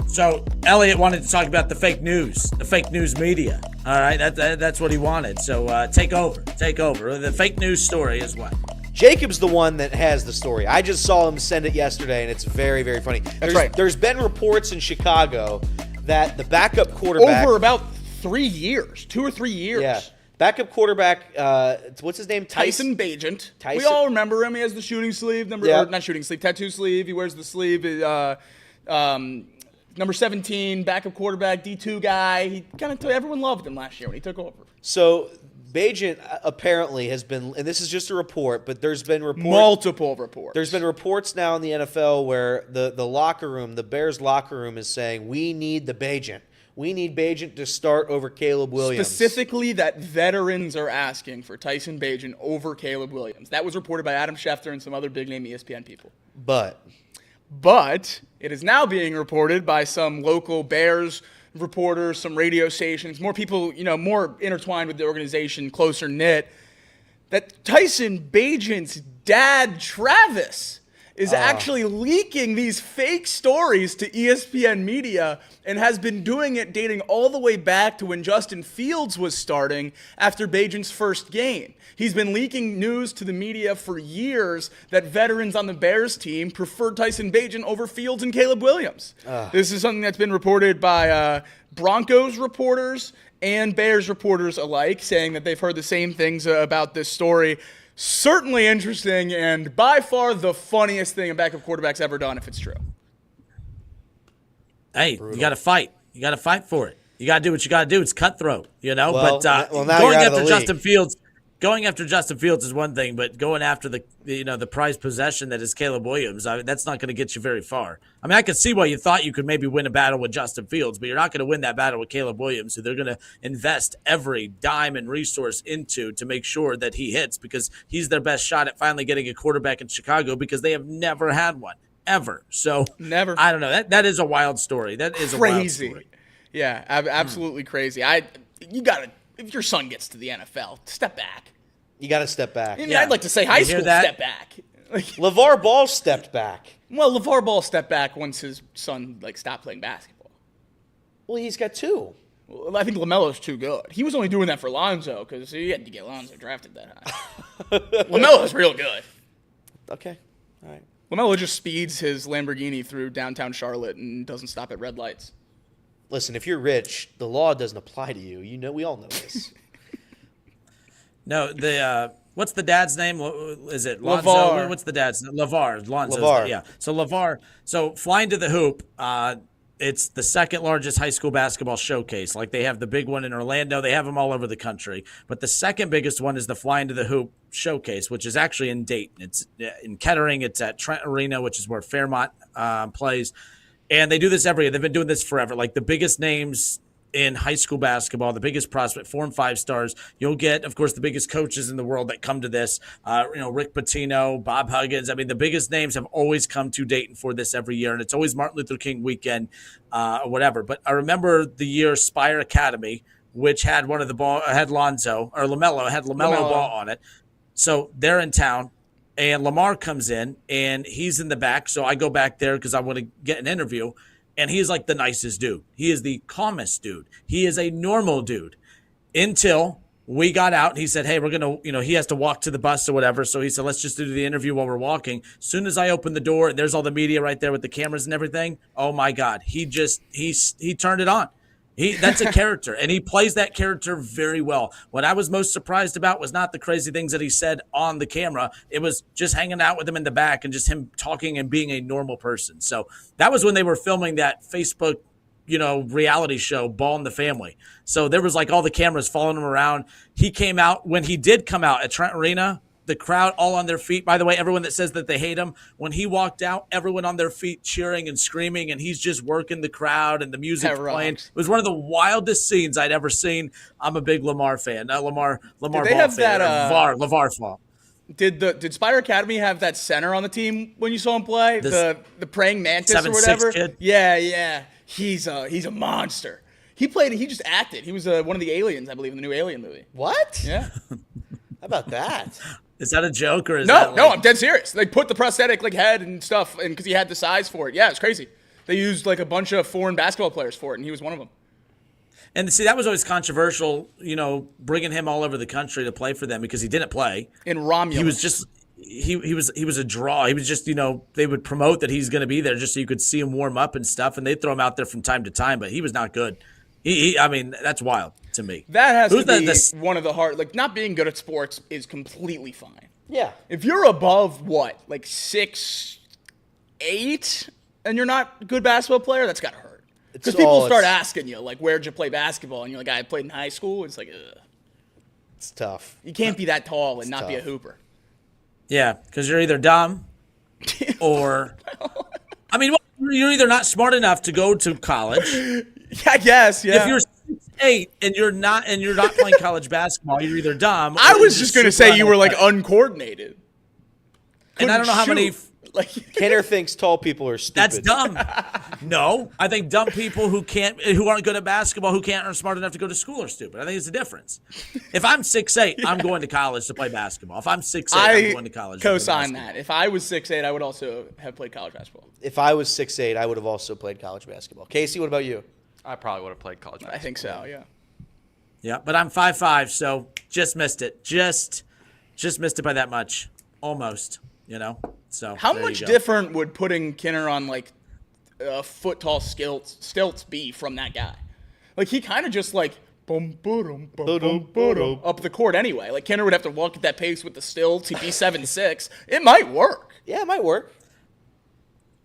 So Elliot wanted to talk about the fake news media. All right, that's what he wanted. So take over. The fake news story is what? Jacob's the one that has the story. I just saw him send it yesterday, and it's very, very funny. That's right. There's been reports in Chicago that the backup quarterback over about 3 years, 2 or 3 years. Yeah. Backup quarterback, what's his name? Tyson Bagent. We all remember him. He has the shooting sleeve, tattoo sleeve. He wears the sleeve. Number 17, backup quarterback, D2 guy. He everyone loved him last year when he took over. So Bagent apparently has been, and this is just a report, but there's been multiple reports. There's been reports now in the NFL where the locker room, the Bears locker room, is saying we need the Bagent. We need Bagent to start over Caleb Williams. Specifically, that veterans are asking for Tyson Bagent over Caleb Williams. That was reported by Adam Schefter and some other big-name ESPN people. But it is now being reported by some local Bears reporters, some radio stations, more people, more intertwined with the organization, closer knit, that Tyson Bagent's dad, Travis, is actually leaking these fake stories to ESPN media and has been doing it dating all the way back to when Justin Fields was starting after Bajan's first game. He's been leaking news to the media for years that veterans on the Bears team prefer Tyson Bagent over Fields and Caleb Williams. This is something that's been reported by Broncos reporters and Bears reporters alike, saying that they've heard the same things about this story. Certainly interesting, and by far the funniest thing a backup quarterback's ever done if it's true. Hey, you got to fight. You got to fight for it. You got to do what you got to do. It's cutthroat, you know. Well, but now going you're out of after the Justin league. Fields, going after Justin Fields is one thing, but going after the prized possession that is Caleb Williams, that's not going to get you very far. I mean, I could see why you thought you could maybe win a battle with Justin Fields, but you're not going to win that battle with Caleb Williams, who they're going to invest every dime and resource into to make sure that he hits, because he's their best shot at finally getting a quarterback in Chicago, because they have never had one ever. So Never. I don't know. That is a wild story. That is a wild story. Yeah, absolutely crazy. You gotta, if your son gets to the NFL, step back. You got to step back. I mean, I'd like to say high You hear school that? step back. Like, LeVar Ball stepped back. well, LeVar Ball stepped back once his son stopped playing basketball. Well, he's got 2. Well, I think LaMelo's too good. He was only doing that for Lonzo because he had to get Lonzo drafted that high. LaMelo's real good. Okay. All right. LaMelo just speeds his Lamborghini through downtown Charlotte and doesn't stop at red lights. Listen, if you're rich, the law doesn't apply to you. You know, we all know this. No, what's the dad's name? Is it Lonzo? LeVar. What's the dad's name? LeVar. Lonzo's LeVar. Yeah. So LeVar. So Flying to the Hoop. It's the second largest high school basketball showcase. Like, they have the big one in Orlando. They have them all over the country. But the second biggest one is the Flying to the Hoop showcase, which is actually in Dayton. It's in Kettering. It's at Trent Arena, which is where Fairmont plays. And they do this every year. They've been doing this forever. Like, the biggest names in high school basketball, the biggest prospect, 4 and 5 stars. You'll get, of course, the biggest coaches in the world that come to this. Rick Pitino, Bob Huggins. I mean, the biggest names have always come to Dayton for this every year, and it's always Martin Luther King weekend or whatever. But I remember the year Spire Academy, which had one of the ball, had Lonzo, or LaMelo, had LaMelo Ball on it. So they're in town, and Lamar comes in, and he's in the back. So I go back there because I want to get an interview. And he's like the nicest dude. He is the calmest dude. He is a normal dude. Until we got out, he said, hey, we're going to, he has to walk to the bus or whatever. So he said, let's just do the interview while we're walking. As soon as I opened the door, and there's all the media right there with the cameras and everything. Oh my God. He turned it on. That's a character, and he plays that character very well. What I was most surprised about was not the crazy things that he said on the camera. It was just hanging out with him in the back and just him talking and being a normal person. So that was when they were filming that Facebook, reality show, Ball in the Family. So there was all the cameras following him around. He came out, when he did come out at Trent Arena, the crowd all on their feet. By the way, everyone that says that they hate him, when he walked out, everyone on their feet cheering and screaming, and he's just working the crowd and the music playing. It was one of the wildest scenes I'd ever seen. I'm a big Lamar fan. Lamar Ball have fan. that, LeVar fall. Did Spire Academy have that center on the team when you saw him play? The praying mantis or 7'6" whatever? kid? Yeah. He's a monster. He just acted. He was one of the aliens, I believe, in the new Alien movie. What? Yeah. How about that? Is that a joke or is No, that I'm dead serious. They put the prosthetic head and stuff, and because he had the size for it. Yeah, it's crazy. They used a bunch of foreign basketball players for it, and he was one of them. And see, that was always controversial, bringing him all over the country to play for them because he didn't play. In Romulus. He was just he was a draw. He was just, they would promote that he's going to be there just so you could see him warm up and stuff, and they'd throw him out there from time to time, but he was not good. I mean, that's wild to me. That has to be one of the hard, not being good at sports is completely fine. Yeah. If you're above 6'8", and you're not a good basketball player, that's gotta hurt. Because people start asking you, where'd you play basketball? And you're like, I played in high school. It's ugh. It's tough. You can't be that tall and not be a hooper. Yeah, because you're either dumb or, you're either not smart enough to go to college. I guess, yeah. If you're 6'8" and you're not playing college basketball, you're either dumb. I was just gonna say you were uncoordinated. And I don't know how many Like Kenner thinks tall people are stupid. That's dumb. No, I think dumb people who aren't good at basketball, who aren't smart enough to go to school are stupid. I think it's a difference. If I'm 6'8", I'm going to college to play basketball. If I'm 6'8", I'm going to college. Co-sign that. If I was 6'8", I would also have played college basketball. If I was 6'8", I would have also played college basketball. Casey, what about you? I probably would have played college basketball. I think so. Yeah. Yeah, but I'm 5'5", so just missed it. Just missed it by that much. Almost, So How much different would putting Kenner on like a foot tall stilts be from that guy? Like he kind of just like up the court anyway. Like Kenner would have to walk at that pace with the stilts. He'd be 7'6". It might work. Yeah, it might work.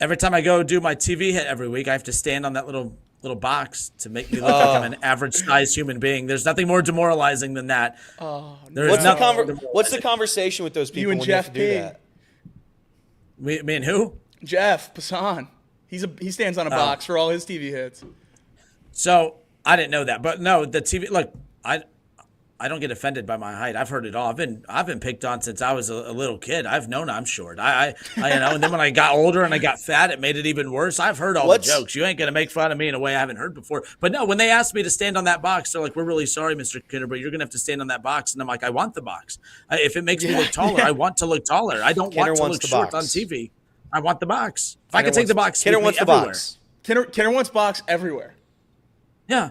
Every time I go do my TV hit every week, I have to stand on that little box to make me look like I'm an average-sized human being. There's nothing more demoralizing than that. What's the conversation with those people You and when Jeff you have to do P. that? Me and who? Jeff Passan. He stands on a box for all his TV hits. So I didn't know that, but no, the TV. Look, I don't get offended by my height. I've heard it all. I've been picked on since I was a little kid. I've known I'm short. And then when I got older and I got fat, it made it even worse. I've heard all the jokes. You ain't gonna make fun of me in a way I haven't heard before. But no, when they asked me to stand on that box, they're like, "We're really sorry, Mr. Kinner, but you're gonna have to stand on that box." And I'm like, "I want the box. If it makes me look taller, I want to look taller. I don't want to look short on TV. I want the box. If I could take the box, Kinner wants the box. Kenner wants box everywhere. Yeah.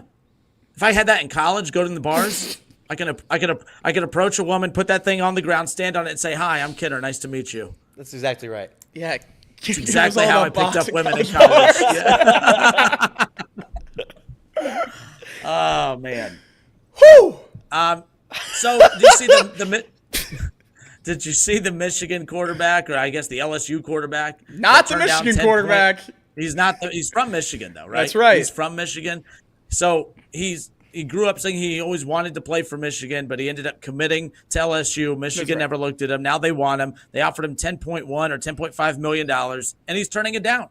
If I had that in college, go to the bars. I can approach a woman, put that thing on the ground, stand on it, and say, "Hi, I'm Kenner. Nice to meet you." That's exactly right. Yeah. That's exactly how I picked up women in college. Yeah. Oh man. Whew. So did you see did you see the Michigan quarterback, or I guess the LSU quarterback? Not the Michigan quarterback. He's not. He's from Michigan though, right? That's right. He's from Michigan. So he grew up saying he always wanted to play for Michigan, but he ended up committing to LSU. Michigan never looked at him. Now they want him. They offered him $10.1 or $10.5 million, and he's turning it down.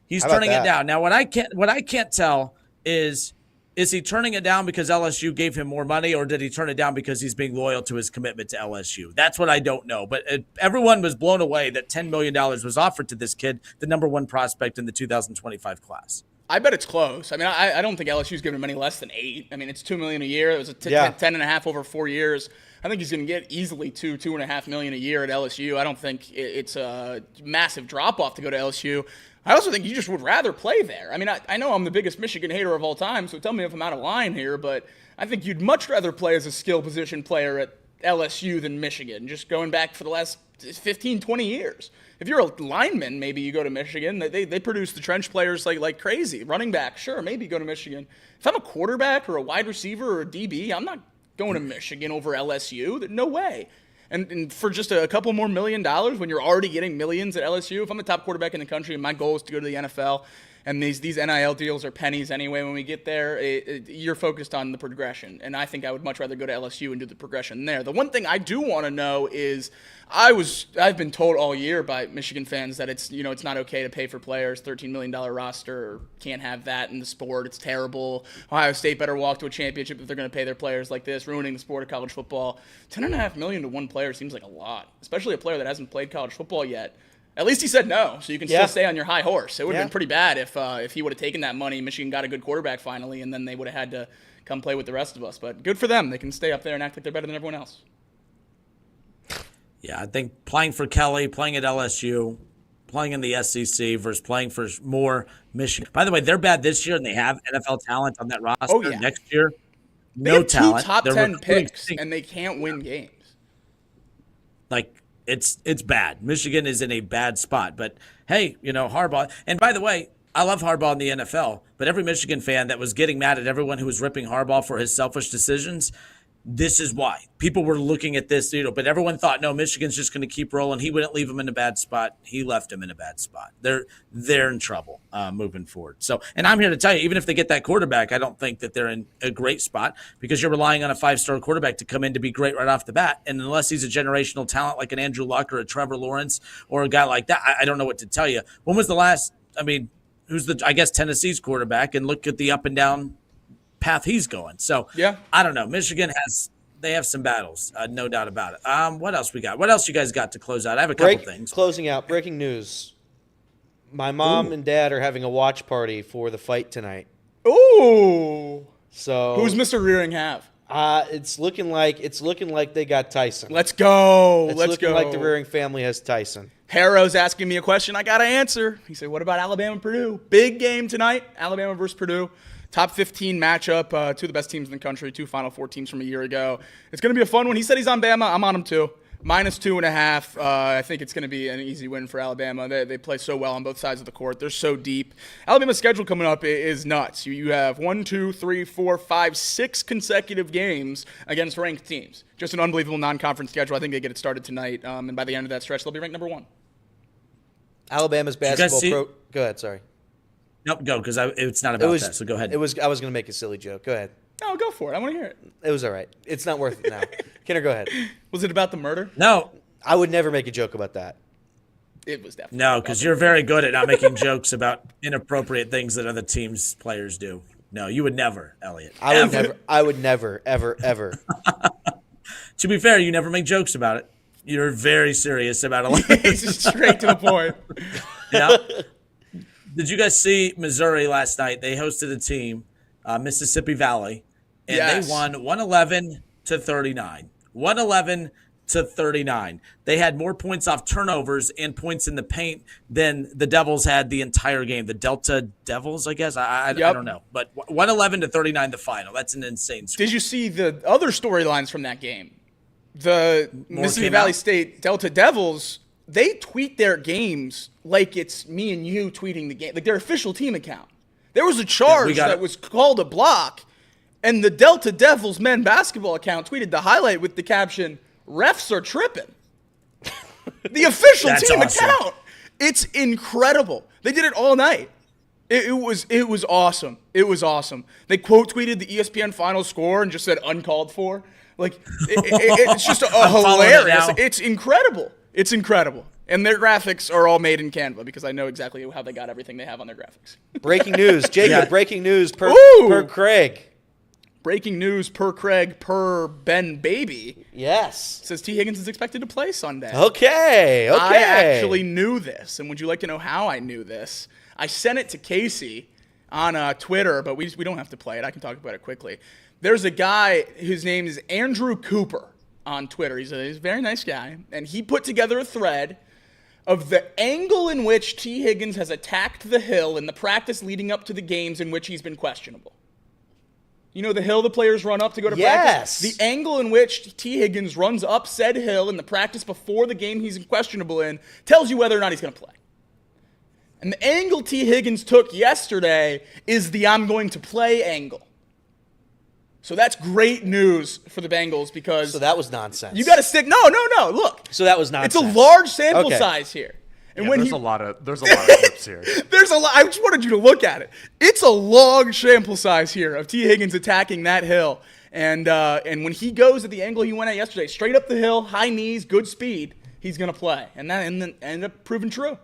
He's turning it down. Now what I can't tell is he turning it down because LSU gave him more money, or did he turn it down because he's being loyal to his commitment to LSU? That's what I don't know. But everyone was blown away that $10 million was offered to this kid, the number one prospect in the 2025 class. I bet it's close. I mean, I don't think LSU's giving him any less than $8 million. I mean, it's $2 million a year. It was a 10.5 over 4 years. I think he's going to get easily $2.5 million a year at LSU. I don't think it's a massive drop off to go to LSU. I also think you just would rather play there. I mean, I know I'm the biggest Michigan hater of all time, so tell me if I'm out of line here, but I think you'd much rather play as a skill position player at LSU than Michigan, just going back for the last 15, 20 years. If you're a lineman, maybe you go to Michigan. They produce the trench players like crazy. Running back, sure, maybe go to Michigan. If I'm a quarterback or a wide receiver or a DB, I'm not going to Michigan over LSU. No way. And for just a couple more $1 million when you're already getting millions at LSU, if I'm the top quarterback in the country and my goal is to go to the NFL, and these NIL deals are pennies anyway when we get there, you're focused on the progression. And I think I would much rather go to LSU and do the progression there. The one thing I do want to know is I've been told all year by Michigan fans that it's not okay to pay for players, $13 million roster, can't have that in the sport. It's terrible. Ohio State better walk to a championship if they're going to pay their players like this, ruining the sport of college football. $10.5 million to one player seems like a lot, especially a player that hasn't played college football yet. At least he said no, so you can still stay on your high horse. It would have been pretty bad if he would have taken that money, Michigan got a good quarterback finally, and then they would have had to come play with the rest of us. But good for them. They can stay up there and act like they're better than everyone else. Yeah, I think playing for Kelly, playing at LSU, playing in the SEC versus playing for more Michigan. By the way, they're bad this year, and they have NFL talent on that roster. Oh, yeah. Next year, They no have talent. two top They're 10 recruiting picks, and they can't win games. It's bad. Michigan is in a bad spot. But, hey, Harbaugh. And, by the way, I love Harbaugh in the NFL, but every Michigan fan that was getting mad at everyone who was ripping Harbaugh for his selfish decisions, this is why. People were looking at this, but everyone thought, no, Michigan's just going to keep rolling. He wouldn't leave them in a bad spot. He left them in a bad spot. They're in trouble moving forward. So, and I'm here to tell you, even if they get that quarterback, I don't think that they're in a great spot because you're relying on a 5-star quarterback to come in to be great right off the bat. And unless he's a generational talent like an Andrew Luck or a Trevor Lawrence or a guy like that, I don't know what to tell you. When was the last, who's Tennessee's quarterback, and look at the up and down path he's going. So, yeah, I don't know. Michigan has they have some battles, no doubt about it. What else we got? What else you guys got to close out? I have a couple things. Closing out, breaking news. My mom and dad are having a watch party for the fight tonight. Ooh. So Who's Mr. Rearing have? It's looking like they got Tyson. Let's go. It's Let's looking go. like the Rearing family has Tyson. Harrow's asking me a question. I got to answer. He said, what about Alabama-Purdue? Big game tonight. Alabama versus Purdue. Top 15 matchup. Two of the best teams in the country. Two Final Four teams from a year ago. It's going to be a fun one. He said he's on Bama. I'm on him too. -2.5. I think it's going to be an easy win for Alabama. They play so well on both sides of the court. They're so deep. Alabama's schedule coming up is nuts. You have 1, 2, 3, 4, 5, 6 consecutive games against ranked teams. Just an unbelievable non-conference schedule. I think they get it started tonight, and by the end of that stretch, they'll be ranked number 1. Alabama's basketball Go ahead, sorry. Nope, go, because it's not about that, so go ahead. I was going to make a silly joke. Go ahead. No, go for it. I want to hear it. It was all right. It's not worth it now. Kenner, go ahead. Was it about the murder? No. I would never make a joke about that. It was definitely. No, because you're very good at not making jokes about inappropriate things that other teams' players do. No, you would never, Elliot. I would never, ever. To be fair, you never make jokes about it. You're very serious about it. It's straight to the point. Yeah. Did you guys see Missouri last night? They hosted a team, Mississippi Valley, and Yes. they won 111-39. 111-39. They had more points off turnovers and points in the paint than the Devils had the entire game. The Delta Devils, I guess. I don't know. But 111-39 the final. That's an insane score. Did you see the other storylines from that game? The Mississippi Valley State Delta Devils, they tweet their games like it's me and you tweeting the game, like their official team account. There was a charge that was called a block, and the Delta Devils men basketball account tweeted the highlight with the caption, "Refs are tripping." The official team account. It's incredible. They did it all night. It was awesome. It was awesome. They quote tweeted the ESPN final score and just said uncalled for. Like it's just hilarious. It's incredible. It's incredible. And their graphics are all made in Canva because I know exactly how they got everything they have on their graphics. Breaking news, Jacob. Breaking news per Craig. Breaking news per Craig per Ben Baby. Yes. Says T. Higgins is expected to play Sunday. Okay. I actually knew this, and would you like to know how I knew this? I sent it to Casey on Twitter, but we don't have to play it. I can talk about it quickly. There's a guy whose name is Andrew Cooper on Twitter. He's a very nice guy, and he put together a thread of the angle in which T. Higgins has attacked the hill in the practice leading up to the games in which he's been questionable. You know the hill the players run up to go to practice? The angle in which T. Higgins runs up said hill in the practice before the game he's questionable in tells you whether or not he's going to play. And the angle T. Higgins took yesterday is the I'm going to play angle. So that's great news for the Bengals because... So that was nonsense. You got to stick... No, look. So that was nonsense. It's a large sample size here. And when there's a lot of clips here. There's a lot. I just wanted you to look at it. It's a long sample size here of T. Higgins attacking that hill. And when he goes at the angle he went at yesterday, straight up the hill, high knees, good speed, he's going to play. And that ended up proving true.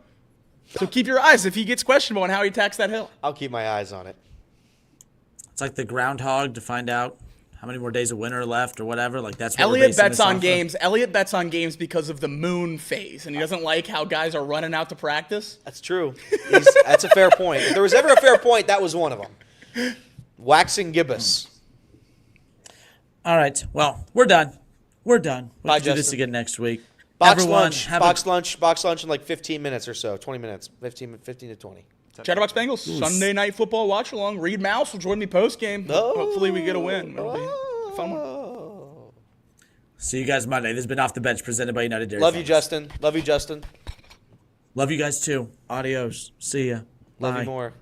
So keep your eyes if he gets questionable on how he attacks that hill. I'll keep my eyes on it. It's like the groundhog to find out how many more days of winter left or whatever. Like that's what Elliot bets on games. Elliot bets on games because of the moon phase, and he doesn't like how guys are running out to practice. That's true. That's a fair point. If there was ever a fair point, that was one of them. Waxing gibbous. All right. Well, we're done. We'll Bye, do this Justin. again next week. Box lunch in like 15 minutes or so. 20 minutes. 15 to 20. Chatterbox Bengals, Sunday night football watch along. Reed Mouse will join me post game. Hopefully we get a win. It'll be a fun one. See you guys Monday. This has been Off the Bench presented by United Dairy Love Farms. you, Justin. Love you, Justin. Love you guys too. Adios. See ya. Love Bye. you more.